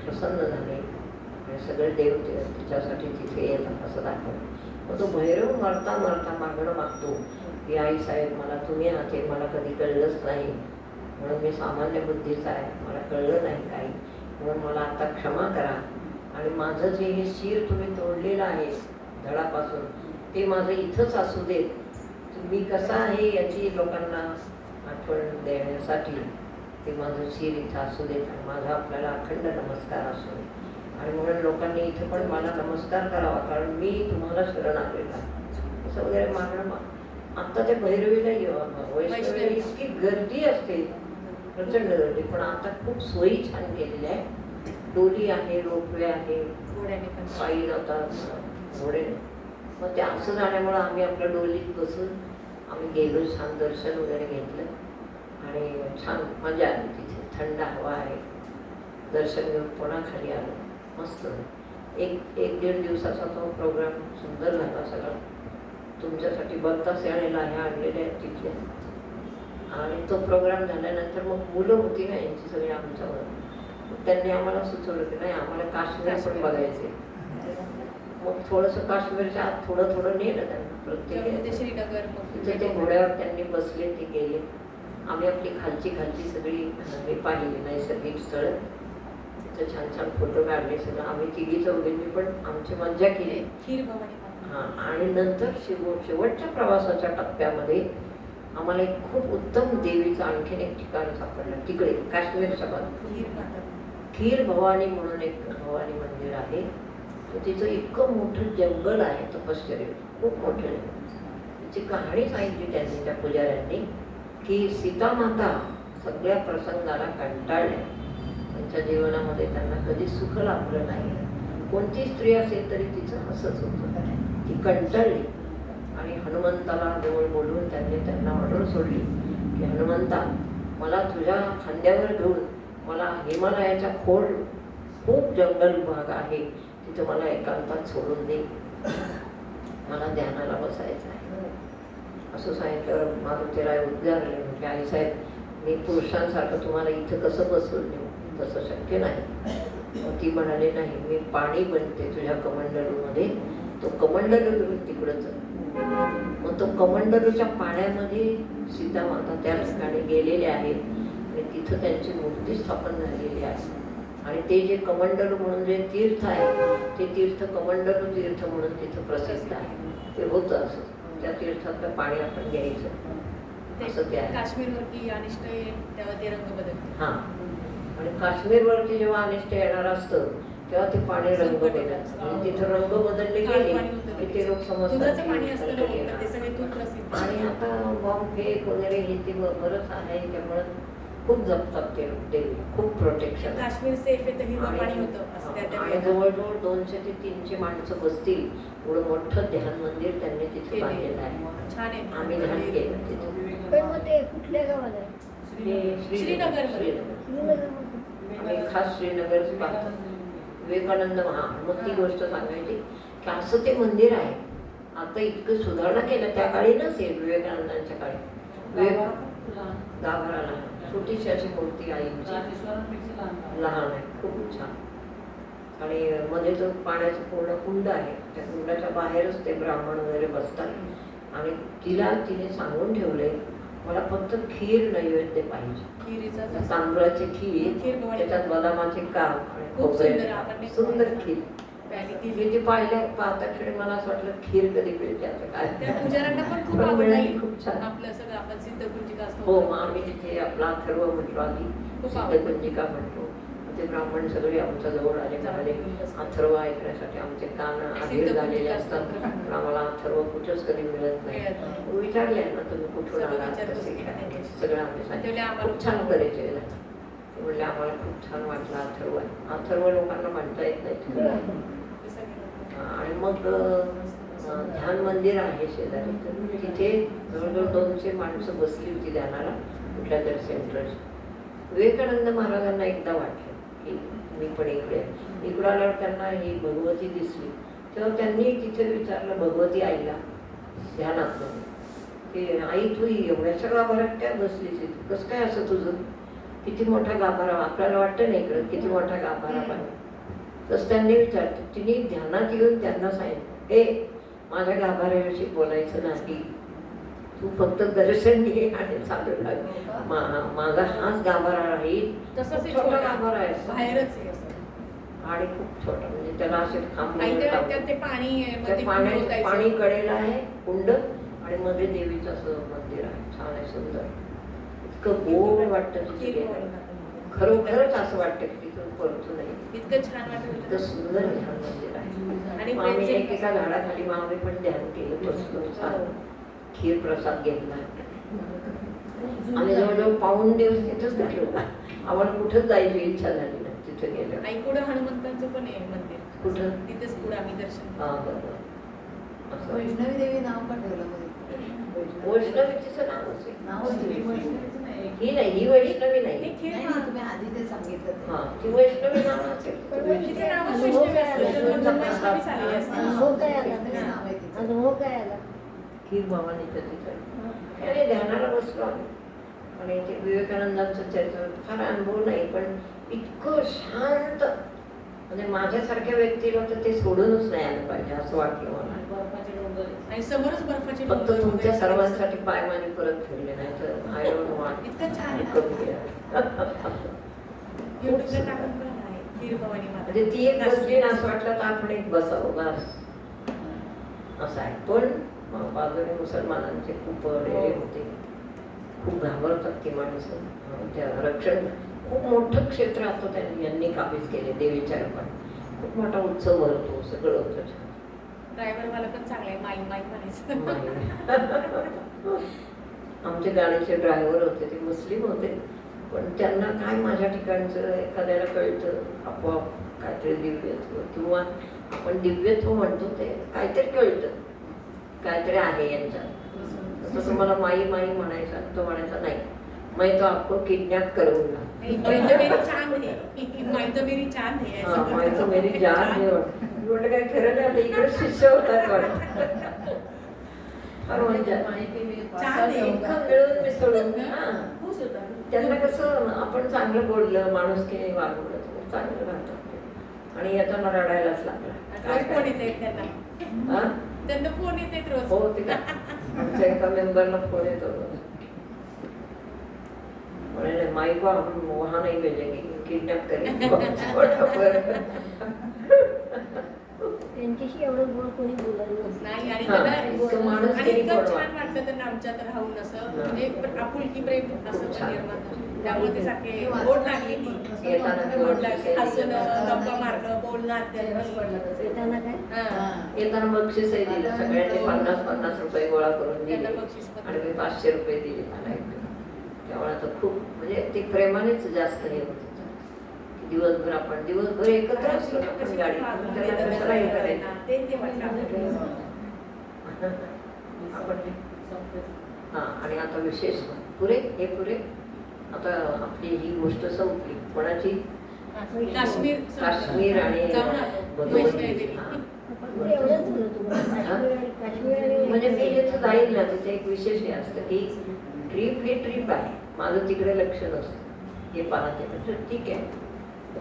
प्रसन्न झाले आणि सगळे देव तिच्यासाठी तिथे येतात असं दाखवलं. मग तो भैरव मरता मरता मागणं मागतो की आई साहेब मला तुम्ही आहात हे मला कधी कळलंच नाही, म्हणून मी सामान्य बुद्धीचा आहे, मला कळलं नाही काही, म्हणून मला आता क्षमा करा आणि माझं जे हे शिर तुम्ही तोडलेलं आहे धडापासून ते माझं इथंच असू देत. मी कसा आहे याची लोकांना आठवण देण्यासाठी ते माझं शिर इथं असू देत आणि माझा आपल्याला अखंड नमस्कार असू दे. आणि म्हणून लोकांनी इथं पण मला नमस्कार करावा कारण मी तुम्हाला शरण आलेला असं वगैरे मागणं. आत्ता त्या भैरवीला वैष्णवीला इतकी गर्दी असते, प्रचंड गर्दी. पण आता खूप सोयी छान केलेल्या आहे. डोली आहे, रोपवे आहे, पायी जातात घोडे. मग ते असं झाल्यामुळं आम्ही आपल्या डोलीत बसून आम्ही गेलो, छान दर्शन वगैरे घेतलं आणि छान मजा आली. तिथे थंड हवा आहे. दर्शन घेऊन पुन्हा खाली आलो. मस्त एक दीड दिवसाचा तो प्रोग्राम सुंदर झाला सगळा. तुमच्यासाठी बत्तास यायला ह्या आणलेल्या आहेत तिथल्या. आणि तो प्रोग्राम झाल्यानंतर मग मुलं होती ना यांची सगळी आमच्यावर, त्यांनी आम्हाला सुचवलं की नाही आम्हाला काश्मीर पण बघायचे. मग थोडंसं काश्मीरच्या आत थोडं थोडं नेलं त्यांना प्रत्येक. तिथे ते घोड्यावर त्यांनी बसले, ते गेले. आम्ही आपली खालची सगळी हे पाहिली नैसर्गिक स्थळं. तिथं छान छान फोटो काढले सगळं. आम्ही तिघी चौघींनी पण आमची मज्जा केली. हां. आणि नंतर शेवटच्या प्रवासाच्या टप्प्यामध्ये आम्हाला एक खूप उत्तम देवीचं आणखीन एक ठिकाण सापडलं तिकडे काश्मीरच्या बाजूला. खीर भवानी म्हणून एक भवानी मंदिर आहे. तिचं इतकं मोठं जंगल आहे, तपश्चर्य खूप मोठं. तिची कहाणी सांगितली त्यांनी त्या पुजाऱ्यांनी की सीतामाता सगळ्या प्रसंगाला कंटाळल्या. त्यांच्या जीवनामध्ये त्यांना कधी सुख लाभलं नाही. कोणती स्त्री असेल तरी तिचं असंच होतं, ती कंटाळली. आणि हनुमंताला जवळ बोलवून त्यांना ऑर्डर सोडली की हनुमंता मला तुझ्या खांद्यावर घेऊन मला हिमालयाच्या खोल खूप जंगल भाग आहे तिथं मला एकांतात सोडून दे, मला ध्यानाला बसायचं आहे. असं सांगितल्यावर मारुतीराय उद्गारले म्हणजे आईसाहेब मी पुरुषांसारखं तुम्हाला इथं कसं बसवून देऊ, तसं शक्य नाही. मग ती म्हणाली नाही मी पाणी बनते तुझ्या कमंडलूमध्ये. तो कमंडलू तिकडंच. मग तो कमंडलूच्या पाण्यामध्ये सीतामाता त्या ठिकाणी गेलेल्या आहेत आणि तिथं त्यांची मूर्ती स्थापन झालेली आहे. आणि ते जे कमंडलू म्हणून जे तीर्थ आहे ते तीर्थ कमंडलू तीर्थ म्हणून तिथं प्रसिद्ध आहे. ते होतं असं, त्या तीर्थातलं पाणी आपण घ्यायचं असं ते आहे. काश्मीरवरती अनिष्ट तेव्हा ते रंग बदलते. हां. आणि काश्मीरवरती जेव्हा अनिष्ट येणार असतं तेव्हा ते पाणी रंग बदलतात. म्हणजे तिथं रंग बदलले गेले की ते लोक समजतात. आणि आता बॉम्ब फेक वगैरे हे ते बरंच आहे त्यामुळे खूप जपतात ते देवी, खूप प्रोटेक्शन. काश्मीर सेफ आहे तर पाणी होतं. आणि जवळजवळ 200 ते 300 माणसं बसतील एवढं मोठं ध्यान मंदिर त्यांनी तिथे बांधलेलं आहे. छान आहे. आम्ही ध्यान केलं तिथे. कुठल्या गावाला आहे? श्रीनगर. आम्ही खास श्रीनगरच पाहतो. विवेकानंद मग ती गोष्ट सांगायची की असं ते मंदिर आहे. आता इतकं सुधारणा केलं, त्या काळी नसेल विवेकानंदांच्या काळी, गाभारा लहान, छोटीशी अशी मूर्ती आईची, लहान आहे, खूप छान. आणि मध्ये तो पाण्याचं पूर्ण कुंड आहे, त्या कुंडाच्या बाहेरच ते ब्राह्मण वगैरे बसतात. आणि तिने सांगून ठेवले, मला फक्त खीर नैवेद्य पाहिजे. खिरीचा तांदूळाची खीर, त्याच्यात बदामाचे काप आणि खूप खोबरे, सुंदर, आपण सुंदर खीर. प्याली मी ती. ती पाहता क्षणी मला असं वाटलं खीर कधी मिळते आता त्या काय. पुजाऱ्यांना पण खूप पण आवडलं. मिळाली, खूप छान. आपलं सगळं आपण सिद्धकुंजिका असतो. हो, मग आम्ही तिथे आपला अथर्व म्हटलो आधी, खूप आवडलं. सिद्धकुंजिका म्हटलो. ते ब्राह्मण सगळे आमच्या जवळ आले, म्हणाले अथर्व ऐकण्यासाठी आमचे कान अधीर झालेले असतात, पण आम्हाला अथर्व कुठंच कधी मिळत नाही. मिळत नाही. विचारले ना तुम्ही कुठून सगळं आलात, विचारपूस कसे केली काय, त्यांच्याशी. सगळं आम्ही तेवढे सांगितलं. आम्हाला खूप छान करायचे ते म्हणले आम्हाला खूप छान वाटलं अथर्व आहे. अथर्व लोकांना म्हणता येत नाही. आणि मग ध्यान मंदिर आहे शेजारी, तर तिथे जवळजवळ 200 माणसं बसली होती ध्यानाला, कुठल्या तरी सेंटरची. विवेकानंद महाराजांना एकदा वाटलं की मी पण इकडे आहे. इकडं आल्यावर त्यांना ही भगवती दिसली, तेव्हा त्यांनी तिथे विचारलं भगवती आईला ध्यानात की आई तू एवढ्याच्या गाभाऱ्यात काय बसलीस, कसं काय असं तुझं, किती मोठा गाभारा, आपल्याला वाटतं नाही इकडं किती मोठा गाभारा पाहिजे. तसं त्यांनी विचारलं, तिने ध्यानात येऊन त्यांना सांगितलं, हे माझ्या गाभाऱ्याविषयी बोलायचं नाही, तू फक्त दर्शन घे आणि चालू लाग. माझा हाच गाभारा राहील, तसंच हे छोटा छोटा गाभारा आहे बाहेरच आहे असं. आणि खूप छोटा, म्हणजे त्याला असे खांब आणि लावले. त्यात ते पाणी आहे, त्या मध्ये पाण्यात ओतायचं. पाणी कडेला आहे कुंड, आणि मध्ये देवीचं असं मंदिर आहे, छान आहे, सुंदर, इतकं गोड वाटतं तिथे खीर गेल्यावर. बनवतात. खरोखरच असं वाटतं की तिथून परतू नाही, इतकं छान इतकं वाटत. सुंदर ध्यान मंदिर आहे. आणि मग आम्ही प्रेझेंट- एकेका झाडाखाली मग आम्ही पण ध्यान केलं, बसलो छान, खीर प्रसाद घेतला. आम्ही जवळजवळ पाऊण दिवस तिथंच घालवला, आम्हाला कुठंच जायची इच्छा झाली नाही तिथे गेल्यावर. आई पुढे हनुमंतांचं पण आहे मंदिर, कुठं? तिथेच पुढे आम्ही दर्शन हा, घेतलं. बरोबर. असं. वैष्णवी देवी नाव का ठेवलं मध्ये? वैष्णवी तिचं नावच आहे. नावच दिलं. ही नाही, ही वैष्णवी हे नाही. खीर नाही, नाही, तुम्ही आधी ते सांगितलं ते. हा, ती वैष्णवी नावाच आहे. तिचं नावच वैष्णवी असतं, तर म्हणून वैष्णवी झालेली असते. अनुभव काय आला? तेच नाव आहे तिचं. अनुभव काय आला? खीर भवानीचं तिथं. आणि ध्यानाला बसलो आम्ही, आणि ते विवेकानंदांचं चरित्र फार अनुभव नाही, पण इतकं शांत, म्हणजे माझ्यासारख्या व्यक्तीला तर ते सोडूनच नाही आलं पाहिजे असं वाटलं मला. आणि समोरच बर्फाचे फक्त डोंगर तुमच्या वगैरे सर्वांसाठी पायमानी परत फिरले, नाही तर आय डोंट वांट. इतकं छान आहे. कमी केलं. युट्यूबला टाकून पण आहे खीर भवानी माता. म्हणजे ती एक बसली ना, असं वाटलं तर आपण एक बसावं बस असं आहे. पण बाजूने मुसलमानांचे खूप डेरे होते, खूप घाबरतात ती माणसं. त्या रक्षण खूप मोठं क्षेत्र आता यांनी काबीज केले देवीच्या रूपात. खूप मोठा उत्सव भरतो, सगळं होतं छान. ड्रायव्हर वाला पण चांगला आहे, माई माई म्हणायचं. आमचे गाडीचे ड्रायव्हर होते, ते मुस्लिम होते, पण त्यांना काय माझ्या ठिकाणचं एखाद्याला कळतं आपोआप काहीतरी दिव्यत्व, किंवा आपण दिव्यत्व म्हणतो ते काहीतरी कळतं, काहीतरी आहे यांच्यात. तसं मला माई माई म्हणायचा, तो म्हणायचा नाही, मैं तो आपको किडनॅप करूंगा. नहीं, मैं तो मेरी चांद है, मैं तो मेरी चांद है, हा, मैं तो मेरी जान है. मी म्हटलं काय खरं नाही, आता इकडे शिष्य होतात वाटतं. फार मजा. इतकं मिळून मिसळून. हा. त्यांना कसं आपण चांगलं बोललं, माणुसकीने वागवलं तर चांगलं राहतं. आणि येताना रडायलाच लागला. रोज फोन येते त्यांना. हा? त्यांना फोन येते रोज. हो, ते काय आमच्या एका मेंबरला फोन येतो रोज. म्हणाले माई को हम वहाँ नहीं भेजेंगे, किडनॅप करेंगे. त्यांच्याशी एवढं गोड कोणी बोलायला नसतं. नाही, आणि हा, त्यांना इतकं माणूस आणि किती इतकं गोड छान वाटतं. वाटतं त्यांना आमच्यात राहून असं, हा. म्हणजे आपुलकी प्रेम असं खूप पण छान. निर्माण झालं. त्यामुळे ते सारखे हे गोड वाचताना लागली ती. येताना गोड लागली, किंवा हसणं, गप्पा मारणं, बोलणं अत्याधिक. येताना काय? हा. येताना बक्षीसही दिलं सगळ्यांनी. 50-50 रुपये गोळा करून त्यांना दिले, बक्षीस पण आणि मी 500 रुपये दिले मला एक. त्यामुळे आता खूप म्हणजे ते प्रेमानेच जास्त हे होत. दिवसभर आपण दिवसभर एकत्र असलो ना आपण गाडीत, त्याला कशाला हे करायचं. ते वाटलं आपल्याला. आपण हा, आणि आता विशेष पुरे हे पुरे. आता आपली ही गोष्ट संपली. कोणाची? काश्मीर काश्मीर आणि जाऊन आलो. भगवती. वैष्णवी देवी. हा. फक्त एवढंच झालं तुम्हाला? काश्मीर आणि म्हणजे मी जिथं जाईल ना तिथे एक विशेष हे असतं की ट्रिप ही ट्रिप आहे, माझं तिकडे लक्ष नसतं, हे पाहते म्हणजे ठीक आहे,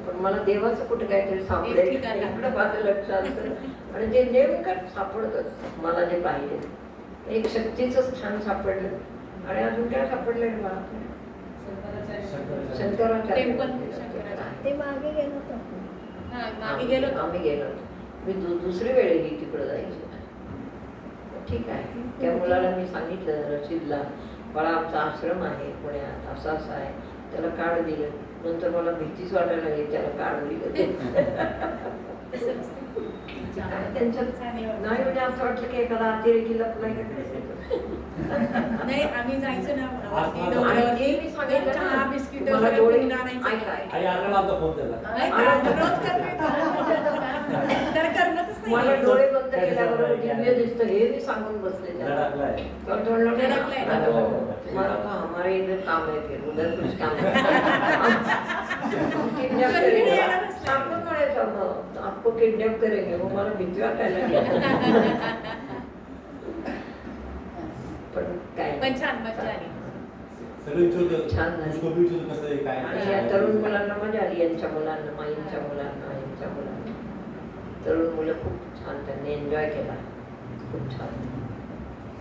पण मला देवाचं कुठे काहीतरी सापडेल एक ठिकाण. इकडं माझं लक्ष असतं आणि ते नेमकं सापडतच मला जे पाहिजे. एक शक्तीचं स्थान सापडलं आणि अजून काय सापडलं मला शंकराचार्य टेम्पल, मंदिर. शंकराचार्य. ते मागे गेलो होतो. हा, मागे गेलो होतो. आम्ही गेलो होतो. मी दुसरी वेळ गेली तिकडं जायची. ठीक आहे, त्या मुलाला मी सांगितलं रशीदला, बाळा आमचा आश्रम आहे पुण्यात, असा असा आहे, त्याला कार्ड दिलं. नंतर मला भीतीच वाटायला लागली त्याला कार्ड दिलं ते. तसं नसतं. काय त्यांच्यात नाही म्हणजे असं वाटलं की एखादा अतिरेकीला पुन्हा नाही, आम्ही जायचो ना आणि ते मी सांगितलं चहा ना, बिस्किट मला वगैरे डोळे घेऊन आणायचं. ऐका, ऐका. आई आता माझा फोन केला. नाही, रोज करतोय तो. तर करणारच नाही. मला डोळे बंद केल्यावर दिव्य दिसतं हे मी सांगून बसले त्याला. धडकलाय. तर तो म्हणला, धडकलाय. तुम्हाला तो हमारे इधर काम है, फिर उधर कुछ काम है. किडनॅप करेंगे. सांगून म्हणायचं मग, आपको किडनॅप करेंगे. मग मला भीती वाटायला लागली. पण काय पण छान मजा आली. सगळं विचारलं. छान झाली. स्कोप विचारलं कसं आहे, काय आणि या तरुण मुलांना मजा आली, यांच्या मुलांना, माईंच्या मुलांना, यांच्या मुलांना. तरुण मुलं खूप छान त्यांनी एन्जॉय केला, खूप छान.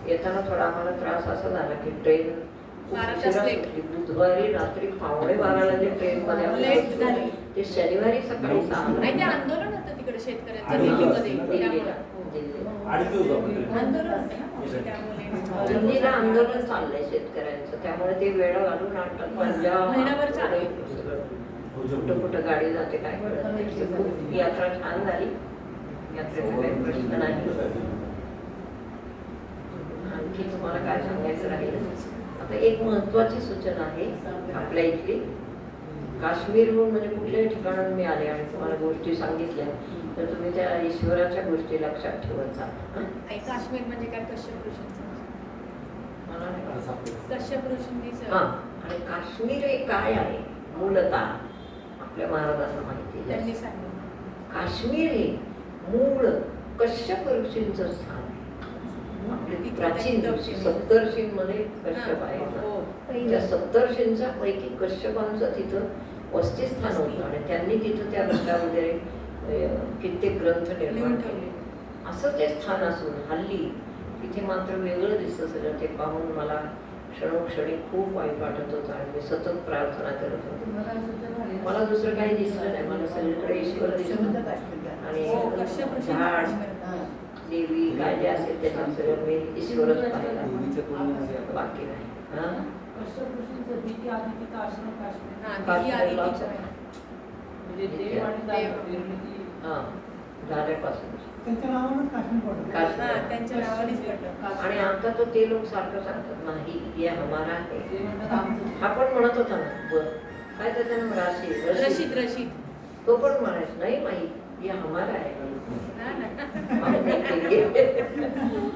येताना थोडा आम्हाला त्रास असा झाला की ट्रेन खूप 12 तास उशिरा late. सुटली. बुधवारी रात्री 11:15 जे ट्रेन मध्ये आम्ही Late बसलो, झाली. ते शनिवारी सकाळी 6 आणि ते आंदोलन होतं तिकडे शेतकऱ्यांचं आणि दिल्लीमध्ये. दिल्लीला त्यामुळं. दिल्लीला. अडीच होतं आपण. आंदोलन होतं ना, त्यामुळे. दिल्लीला आंदोलन चाललंय शेतकऱ्यांचं, त्यामुळे ते वेळ घालून आणतात. पंजाब महिनाभर चालू आहे. कुठं कुठं गाडी जाते काय कळत नाही. ते खूप यात्रा छान झाली, यात्रेचा काही प्रश्न नाही. आणखी तुम्हाला काय सांगायचं राहिलं, आता एक महत्वाची सूचना आहे आपल्या इथली. काश्मीरहून म्हणजे कुठल्याही ठिकाणाहून मी आले आणि तुम्हाला गोष्टी सांगितल्या तर तुम्ही त्या ईश्वराच्या गोष्टी लक्षात ठेवत जा. आई, काश्मीर म्हणजे काय, कश्यप ऋषींचं. मला नाही कळत. कश्यप ऋषींनीच. हा, आणि काश्मीर हे काय आहे मूलतः आपल्या महाराजांना माहिती आहे. त्यांनी सांगितलं. काश्मीर हे मूळ कश्यप ऋषींचं स्थान आहे. आपले प्राचीन ऋषी सप्तर्षींमध्ये कश्यप आहे ना. हो. त्या सप्तर्षींच्या पैकी कश्यपांचं तिथं वसतिस्थान होतं आणि त्यांनी तिथं त्या ऋषामध्ये कित्येक ग्रंथ निर्माण लिहून केले. ठेवले. असं ते स्थान असून हल्ली तिथे मात्र वेगळं दिसतं सगळं. ते पाहून मला क्षणोक्षणी खूप वाईट वाटत होतं आणि मी सतत प्रार्थना करत होते. मला दुसरं काही दिसलं नाही, मला सगळीकडे ईश्वर दिसलं आणि हो, कश्यप ऋषींचं झाड, काश्मीर. देवी काय जे असेल त्याच्यात सगळं मी ईश्वरच पाहिला, देवीच्या तुलनेमध्ये बाकी नाही. हा? हा, दिल्ली आली तिच्या. हा, झाल्यापासून त्यांच्या नावानंच काश्मीर पडलं. हा, काश्मीर. त्यांच्या नावानेच पडलं. आणि आता तर ते लोक सारखं सांगतात नाही हे हमारा आहे. हा पण म्हणत होता ना, काय त्याचं नाव, रशीद रशीद. तो पण म्हणायचं नाही माहित ये हमारा है. हा ना. हम नहीं देंगे.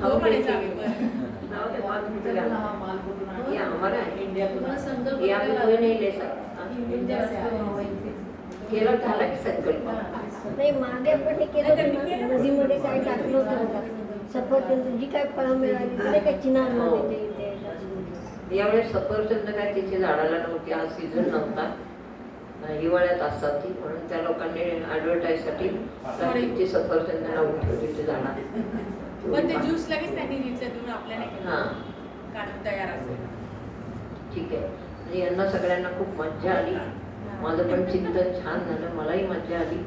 हो म्हणायचं आम्ही पण. नाव दे, माल कुठे घाला. ये हमारा है. ये आम्ही कोई नहीं ले सकता. केला झाला की संकल्प. नाही, मागे आपण हे केलं होतं ना, नदीमध्ये काय टाकलं होतं बघा. सफरचंद जी काय फळं मिळाली ती नाही का चिनारमध्ये ते इथे. यावेळेस सफरचंद काय तिची झाडाला नव्हती, हा सीझन नव्हता, हिवाळ्यात असतात ती, म्हणून त्या लोकांनी ऍडव्हर्टाईजसाठी प्लास्टिकची सफरचंद लावून ठेवली ती झाडा. पण ते ज्यूस लगेच त्यांनी घेतलं आपल्याला हा, काढून तयार असेल. ठीक आहे. म्हणजे यांना सगळ्यांना खूप मज्जा आली. माझं पण चिंतन छान झालं, मलाही मज्जा आली,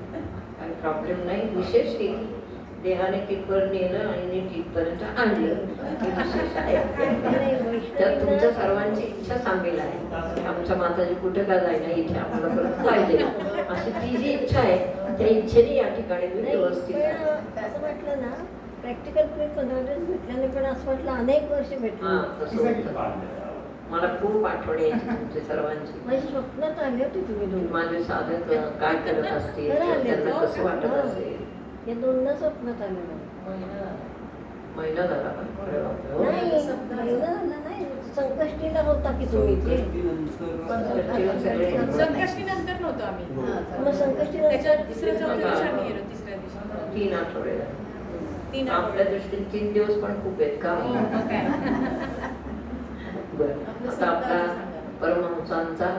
काही प्रॉब्लेम नाही. विशेष हे देहाने तिथपर्यंत नेलं आणि नीट तिथपर्यंत आणलं, हे विशेष आहे. तर तुमच्या सर्वांची इच्छा सांगेल आहे, आमच्या माताजी कुठे का जायना, इथे आम्हाला परत पाहिजे, अशी ती जी इच्छा आहे त्या इच्छेने या ठिकाणी मी व्यवस्थित आहे. पण असं वाटलं ना, प्रॅक्टिकल तुम्ही 15 दिवस भेटल्याने पण असं वाटलं अनेक वर्ष हा, भेटलं. तसं होतं. मला खूप आठवण यायची तुमच्या सर्वांची. माझी स्वप्नात आले होते तुम्ही दोन. माझे साधक काय करत असतील, त्यांना कसं वाटत असेल. या दोनदा स्वप्नात आले मला. महिना झाला का? अरे बापरे, हो. नाही, महिना झाला नाही, संकष्टीला होता की तुम्ही ते. संकष्टी नंतर नव्हतो आम्ही. मग संकष्टीला त्याच्यावर तिसऱ्या चौथ्या दिवशी आम्ही गेलो. तिसऱ्या दिवशी 3 आठवडे झाले. 3 आपल्या दृष्टीने 3 दिवस पण खूप आहेत का? हो, मग काय. बरं, आता आपला परमहंसांचा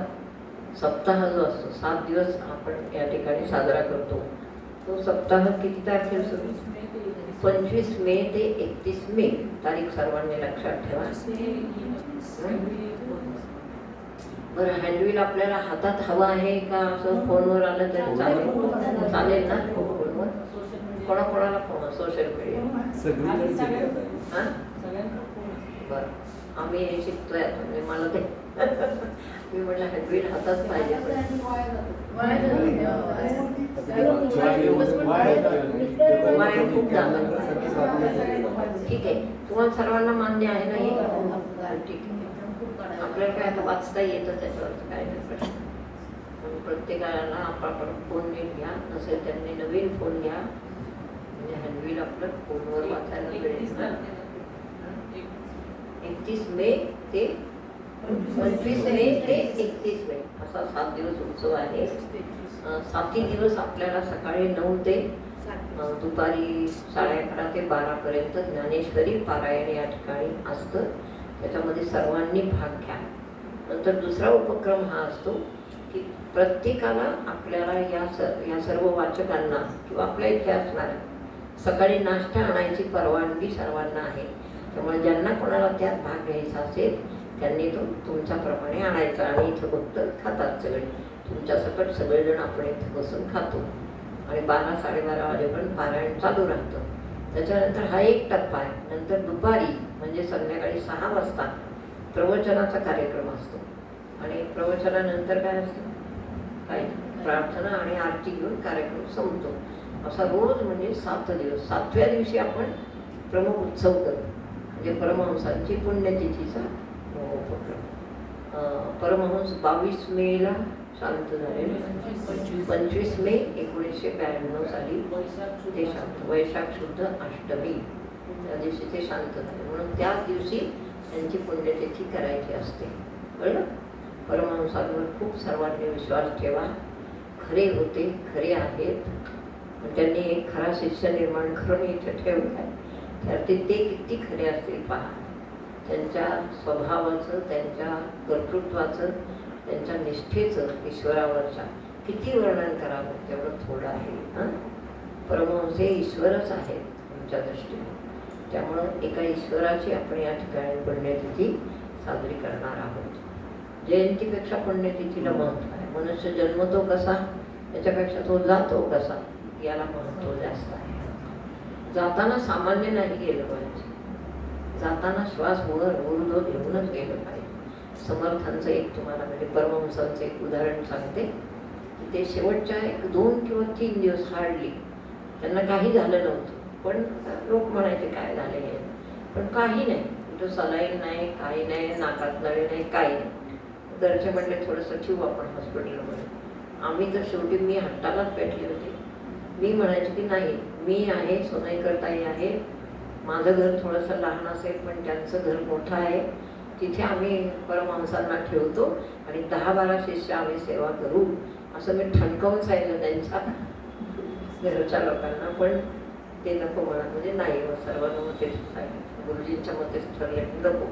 सप्ताह जो असतो 7 दिवस आपण या ठिकाणी साजरा करतो. तो सप्ताह किती तारखेला सुरू? 25 मे ते 31 मे तारीख सर्वांनी लक्षात ठेवा. बरं, हँडविल आपल्याला हातात हवा आहे का असं फोनवर आलं तरी चालेल? चालेल ना फोनवर? कोणाकोणाला फोन? Social media? सगळीकडे केली आता. हां, बरं, आम्ही हे शिकतोय आता. म्हणजे मला ते मी म्हटलं हँडविल हातात पाहिजे. वाया खूप जातं. ठीक आहे, तुम्हाला सर्वांना मान्य आहे ना हे? ठीक आहे. आपल्याला काय आता वाचता येतं त्याच्यावरचं काय नाही प्रश्न. म्हणून प्रत्येकाला आपण फोन नीट घ्या, नसेल त्यांनी नवीन फोन घ्या, म्हणजे हँडविल आपलं फोनवर वाचायला मिळेल ना. 31 मे ते 25 मे ते 31 मे असा 7 दिवस उत्सव आहे. 7 दिवस आपल्याला सकाळी 9 ते दुपारी 11:30 ते 12 पर्यंत ज्ञानेश्वरी पारायण या ठिकाणी असतं. त्याच्यामध्ये सर्वांनी भाग घ्या. नंतर दुसरा उपक्रम हा असतो की प्रत्येकाला आपल्याला या सर्व वाचकांना किंवा आपल्या इथे असणाऱ्या सकाळी नाश्ता आणायची परवानगी सर्वांना आहे. त्यामुळे ज्यांना कोणाला त्यात भाग घ्यायचा असेल त्यांनी तो तुमच्याप्रमाणे आणायचा आणि इथं फक्त खातात सगळे. तुमच्या सकट सगळेजण आपण इथं बसून खातो आणि 12-12:30 वाजेपर्यंत पारायण चालू राहतं. त्याच्यानंतर हा एक टप्पा आहे. नंतर दुपारी म्हणजे संध्याकाळी 6 वाजता प्रवचनाचा कार्यक्रम असतो आणि प्रवचनानंतर काय असतं? काय प्रार्थना आणि आरती घेऊन कार्यक्रम संपतो. असा रोज म्हणजे 7 दिवस. 7व्या दिवशी आपण प्रमुख उत्सव करतो म्हणजे परमहंसांची पुण्यतिथीचा उपक्रम. परमहंस 22 मेला शांत झाले. 25 मे 1992 साली ते शांत. वैशाख शुद्ध अष्टमी त्या दिवशी ते शांत झाले. म्हणून त्याच दिवशी त्यांची पुण्यतिथी करायची असते. कळलं? परमहंसांवर खूप सर्वांनी विश्वास ठेवा. खरे होते, खरे आहेत. त्यांनी एक खरा शिष्य निर्माण करून इथे ठेवला आहे. त्यात ते किती खरे असतील पहा. त्यांच्या स्वभावाचं, त्यांच्या कर्तृत्वाचं, त्यांच्या निष्ठेचं ईश्वरावरच्या किती वर्णन करावं तेवढं थोडं आहे. हां, परमहंस हे ईश्वरच आहेत तुमच्या दृष्टीने. त्यामुळं एका ईश्वराची आपण या ठिकाणी पुण्यतिथी साजरी करणार आहोत. जयंतीपेक्षा पुण्यतिथीला महत्त्व आहे. मनुष्य जन्मतो कसा त्याच्यापेक्षा तो जातो कसा याला महत्त्व जास्त आहे. जाताना सामान्य नाही गेलं पाहिजे. जाताना श्वास वर ऊर्ध्व घेऊनच गेलं पाहिजे. समर्थांचं एक तुम्हाला म्हणजे परमहंसांचं एक उदाहरण सांगते की ते शेवटच्या 1-2 किंवा 3 दिवस हार्डली त्यांना काही झालं नव्हतं. पण लोक म्हणायचे काय झाले हे, पण काही नाही. कुठं सलाईन नाही, काही नाही, नाकात नळे नाही, काही नाही. घरचे म्हटले थोडंसं ठेवू आपण हॉस्पिटलमध्ये. आम्ही तर शेवटी मी हट्टालाच पेटले होते. मी म्हणायचे की नाही, मी आहे, सोनाईकरताई आहे, माझं घर थोडंसं लहान असेल पण त्यांचं घर मोठं आहे, तिथे आम्ही परमहंसांना ठेवतो आणि 10-12 शिष्य आम्ही सेवा करू असं मी ठणकावून सांगितलं त्यांच्या घरच्या लोकांना. पण ते नको म्हणा. म्हणजे नाही, सर्वांना मग तेच सांगितलं, गुरुजींच्या मतेच ठरलं की नको.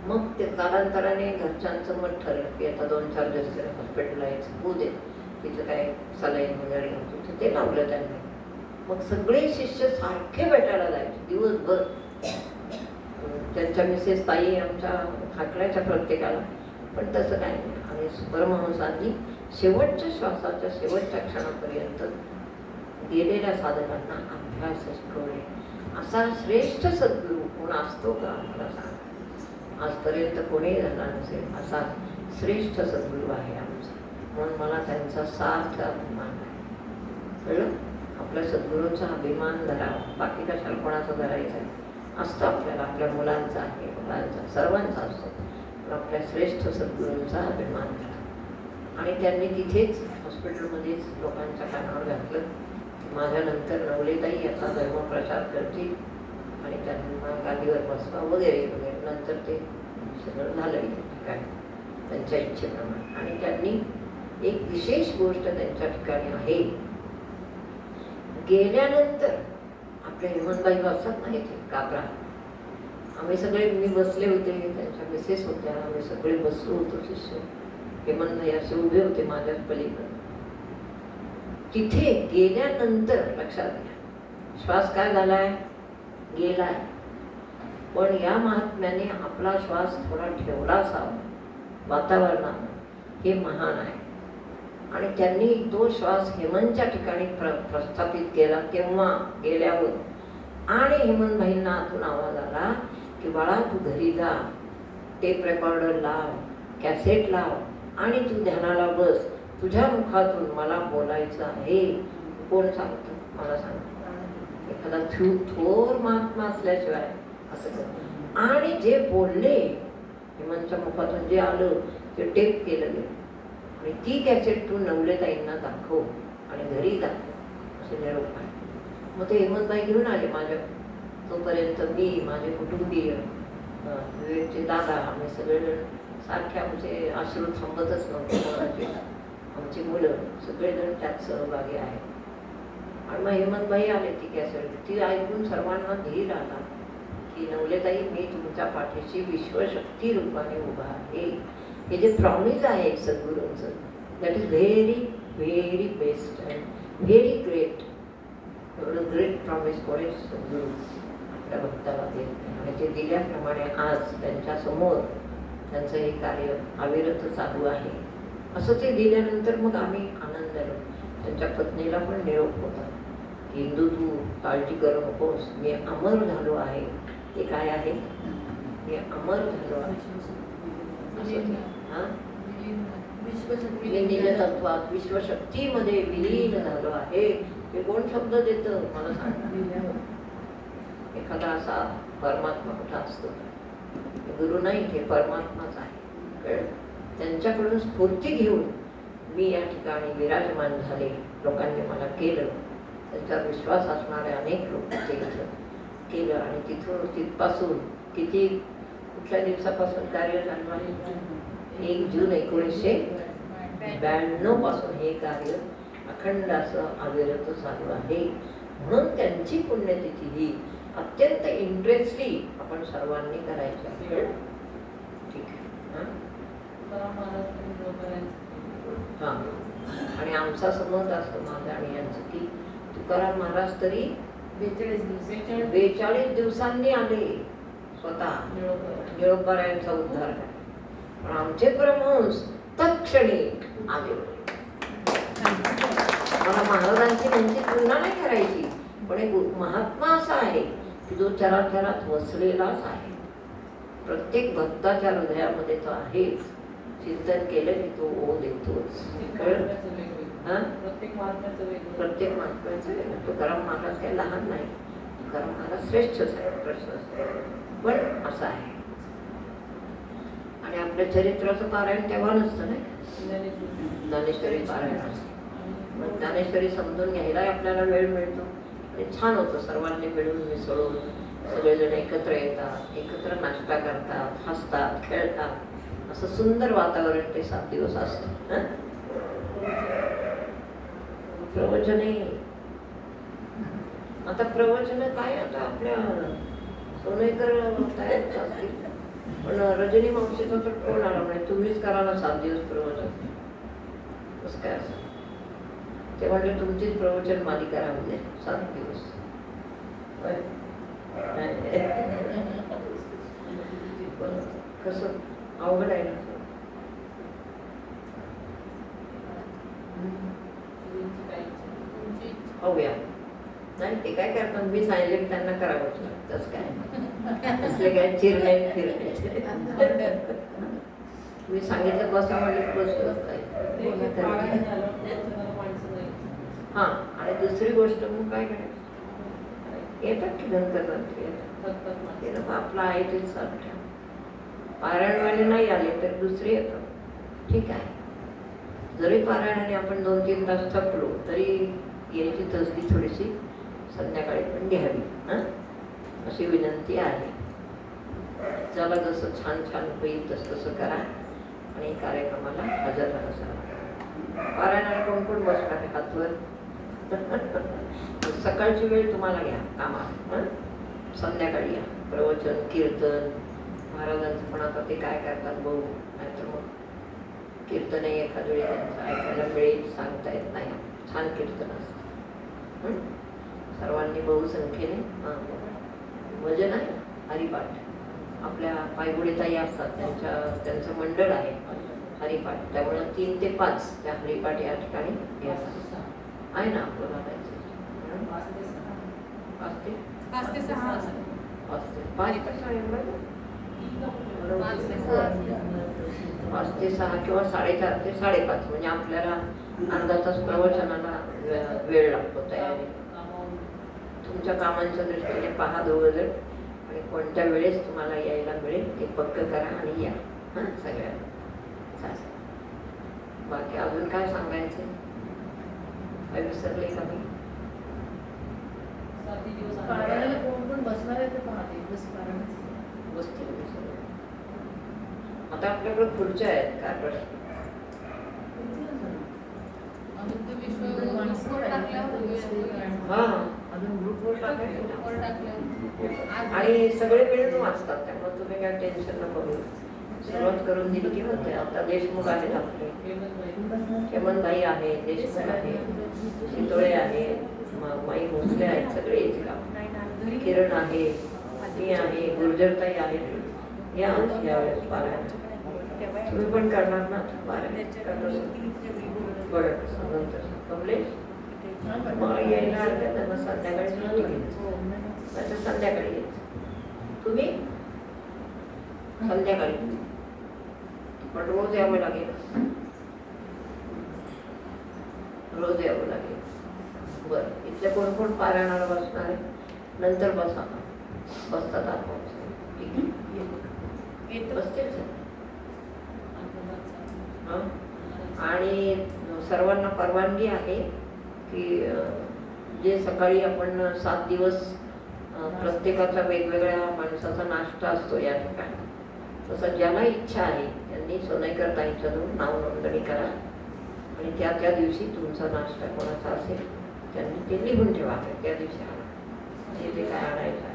मग ते कालांतराने घरच्यांचं मत ठरलं की आता 2-4 दिवस हॉस्पिटलला यायचं होऊ दे, तिथं काय सलाईन वगैरे नव्हतं ते लावलं त्यांनी. मग सगळे शिष्य सारखे भेटायला जायचे दिवसभर. त्यांच्या मिसेस ताई आमच्या हाकलायच्या प्रत्येकाला, पण तसं काही नाही. आणि परमहंसांनी शेवटच्या श्वासाच्या शेवटच्या क्षणापर्यंत गेलेल्या साधकांना अभ्यास शिकवले. असा श्रेष्ठ सद्गुरू कोण असतो का मला सांगा. आजपर्यंत कोणीही झाला नसेल असा श्रेष्ठ सद्गुरू आहे आमचा. म्हणून मला त्यांचा सार्थ अभिमान आहे. कळलं? आपल्या सद्गुरूंचा अभिमान धरावा. बाकी कशाला कोणाचा धरायचा आहे? असतो आपल्याला, आपल्या मुलांचा आहे, मुलांचा, सर्वांचा असतो. पण आपल्या श्रेष्ठ सद्गुरूंचा अभिमान धरा. आणि त्यांनी तिथेच हॉस्पिटलमध्येच लोकांच्या कानावर घातलं. माझ्यानंतर नवलेताई याचा धर्मप्रचार करतील आणि त्यांना गादीवर बसवा वगैरे वगैरे. नंतर ते सगळं झालं काय त्यांच्या इच्छेप्रमाणे. आणि त्यांनी एक विशेष गोष्ट त्यांच्या ठिकाणी आहे, गेल्यानंतर आपल्या हेमंतबाई असतात ना इथे काबरा, आम्ही सगळे, मी बसले होते, त्यांच्या मिसेस होत्या, आम्ही सगळे बसलो होतो शिष्य. हेमंत भाई असे उभे होते माझ्या पलीकडे. तिथे गेल्यानंतर लक्षात घ्या, श्वास काय झालाय, गेलाय, पण या महात्म्याने आपला श्वास थोडा ठेवला असावा वातावरणात, हे महान आहे. आणि त्यांनी तो श्वास हेमंतच्या ठिकाणी प्रस्थापित केला. तेव्हा गेल्यावर आणि हेमंत भाईंना आतून आवाज आला की बाळा तू घरी जा, टेप रेकॉर्डर लाव, कॅसेट लाव आणि तू ध्यानाला बस. तुझ्या मुखातून मला बोलायचं आहे. कोण सांगतं मला सांग. एखादा थोर महात्मा असल्याशिवाय असं कर. आणि जे बोलले हेमंतच्या मुखातून जे आलं ते टेप केलं गेलं. आणि ती कॅसेट तू नवलेताईंना दाखव आणि घरी दाखव असे निरोप आहे. मग ते हेमंतबाई घेऊन आले माझ्या. तोपर्यंत मी, माझे कुटुंबीय, विवेकचे दादा, आम्ही सगळेजण सारखे, आमचे अश्रू थांबतच नव्हते कोणाचे. आमची मुलं सगळेजण त्यात सहभागी आहेत. आणि मग हेमंतबाई आले, ती कॅसेट ती ऐकून सर्वांना धीर आला की नवलेताई मी तुमच्या पाठीशी विश्वशक्ती रूपाने उभा आहे. हे जे प्रॉमिस आहे सद्गुरूंचं, that is very very best and very great. एवढं ग्रेट प्रॉमिस कोणी सद्गुरू आपल्या भक्ताला देत नाही. आणि ते दिल्याप्रमाणे आज त्यांच्या समोर त्यांचं हे कार्य अविरत चालू आहे. असं ते दिल्यानंतर मग आम्ही आनंदालो. त्यांच्या पत्नीला पण निरोप होता की इंदू तू काळजी करू नकोस, मी अमर झालो आहे. हे काय आहे, मी अमर झालो आहे. विलीन तत्वात विश्वशक्तीमध्ये विलीन झालो आहे. हे कोण शब्द देतं मला सांग. एखादा असा परमात्मा कुठं असतो, गुरु नाही, हे परमात्माच आहे. त्यांच्याकडून स्फूर्ती घेऊन मी या ठिकाणी विराजमान झाले. लोकांनी मला केलं, त्यांच्यावर विश्वास असणारे अनेक लोक केलं आणि तिथपासून किती, कुठल्या दिवसापासून कार्य चालू आहे, 1 जून 1992 पासून हे कार्य अखंड असं अविरत चालू आहे. म्हणून त्यांची पुण्यतिथी ही अत्यंत इंटरेस्टली आपण सर्वांनी करायची आहे. ठीक आहे. हां, आणि आमचा समज असतो माझा आणि यांचं की तुकाराम महाराज तरी 42 दिवसांनी आले स्वतः निळोबारायांचा उद्धार करा. पण आमचे परमहंस तत्क्षणी आले. मला महाराजांची त्यांची तुलना नाही करायची, पण एक महात्मा असा आहे की जो चराचरात वसलेलाच आहे. प्रत्येक भक्ताच्या हृदयामध्ये तो आहेच. चिंतन केलं की तो ओ देतोच. प्रत्येक महात्म्याचं वेगळं. तुकाराम महाराज काही लहान नाही, तुकाराम महाराज श्रेष्ठच आहे, प्रश्नच नाही. पण असं आहे. आणि आपल्या चरित्राचं पारायण तेव्हा नसतं नाही, ज्ञानेश्वरी पारायण असतं. मग ज्ञानेश्वरी समजून घ्यायला आपल्याला वेळ मिळतो आणि छान होतं. सर्वांनी मिळून मिसळून सगळेजण एकत्र येतात, एकत्र नाश्ता करतात, हसतात, खेळतात. असं सुंदर वातावरण ते 7 दिवस असतं. प्रवचने, आता प्रवचन काय, आता आपल्या सोनेकर तयार असतील, पण रजनी मावशीचा तर फोन आला म्हणजे तुम्हीच करा ना 7 दिवस प्रवचन. कसं काय असं, ते म्हटले तुमचीच प्रवचन मालिका राहू दे 7 दिवस. कसं अवघड आहे ना. होऊया नाही, ते काय करतात, मी सांगितलं की त्यांना करावंच लागतं. तसं काय असले काय चिरले फिरले. मी सांगितलं बसा म्हणजे बसत हा. आणि दुसरी गोष्ट मग काय करायचं, येतात की गणपती येतात, आपला आहे ते सारख्या पारायणवाले नाही आले तर दुसरे येतात. ठीक आहे, जरी पारायणाने आपण 2-3 तास थकलो तरी याची तसदी थोडीशी संध्याकाळी पण घ्यावी, अशी विनंती आहे. चला, जसं छान छान होईल तसं करा आणि कार्यक्रमाला हजर राहा. सर्व पारायणाला कोण कोण बसणार आहे हातवर. सकाळची वेळ तुम्हाला घ्या कामात, संध्याकाळी या. प्रवचन कीर्तन महाराजांचं पण आता ते काय करतात बघू, नाहीतर मग कीर्तनही एखाद्या वेळी त्यांचं ऐकायला मिळेल, सांगता येत नाही. छान कीर्तन असतं. सर्वांनी बहुसंख्येने भजन आहे, हरिपाठ. आपल्या पायगुडेताई असतात, त्यांचं मंडळ आहे हरिपाठ. त्यामुळे 3 ते 5 त्या हरिपाठ या ठिकाणी घेतात. आहे ना आपल्याला जायचं 5 ते 5 ते 6 वाजता. 5 ते 6 5 ते 6 किंवा 4:30 ते 5:30 म्हणजे आपल्याला अर्धा तास प्रवचनाला वेळ लागतो तयारी. तुमच्या कामांच्या दृष्टीने पहा दोघं जण, आणि कोणत्या वेळेस तुम्हाला यायला मिळेल ते पक्क करा आणि या. सगळ्यांना चालेल. बाकी अजून काय सांगायचं? काय विसरले का मी? पारायणाला कोण कोण बसणार आहे ते पाहते बस पारायण. बसतील मी सगळे. आता आपल्याकडे खुर्च्या आहेत, काय प्रश्न? हा अजून ग्रुपवर टाकायचं. आणि सगळे मिळून वाचतात, त्यामुळे तुम्ही काय टेन्शन नको घेऊ. सुरुवात करून दिली की होते. आता देशमुख आहेत आपले, हेमंतभाई आहे, देशमुख आहे, शितोळे आहे, माई भोसले आहेत, सगळे येतील. किरण आहे, मी आहे, गुर्जरताई आहे. यावेळेस पारायण तुम्ही पण करणार ना? पारायण बरं नंतर कमलेश मग यायला हरकत नाही. मग संध्याकाळी सुट्टी घ्यायची, नाहीतर संध्याकाळी यायचं. तुम्ही संध्याकाळी पण रोज यावं लागेल, रोज यावं लागेल. बरं, इथले कोण कोण पारायणाला बसणार आहे? नंतर बसा, बसतात आपण. ठीक आहे, बसतील सर. आणि सर्वांना परवानगी आहे की जे सकाळी आपण 7 दिवस प्रत्येकाचा वेगवेगळ्या माणसाचा नाश्ता असतो या ठिकाणी, तसं ज्याला इच्छा आहे त्यांनी सोनेकर ताईंच्याजवळ नाव नोंदणी करा आणि त्या दिवशी तुमचा नाश्ता कोणाचा असेल त्यांनी ते लिहून ठेवा. त्या दिवशी आणा जे काय आणायचं आहे.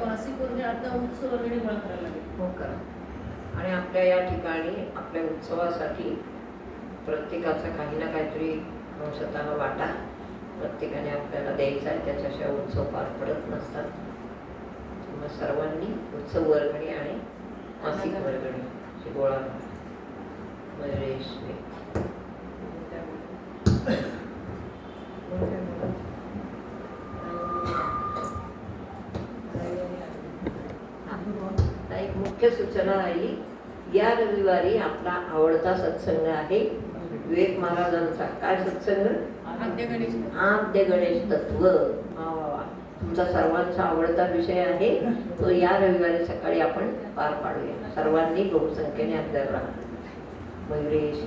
मासिक आता उत्सव वगैरे गोळा करायला लागेल. हो करा. आणि आपल्या या ठिकाणी आपल्या उत्सवासाठी प्रत्येकाचा काही ना काहीतरी अंशतः वाटा प्रत्येकाने आपल्याला द्यायचा आहे. त्याच्याशिवाय उत्सव पार पडत नसतात. मग सर्वांनी उत्सव वर्गणी आणि मासिक वर्गणी गोळा मयुरेश एक मुख्य सूचना राहिली. या रविवारी आपला आवडता सत्संग आहे विवेक महाराजांचा. काय सत्संग? आद्य गणेश तत्व. तुमचा सर्वांचा आवडता विषय आहे तो. या रविवारी सकाळी आपण पार पाडूया. सर्वांनी बहुसंख्येने हजर राहा. मयुरेश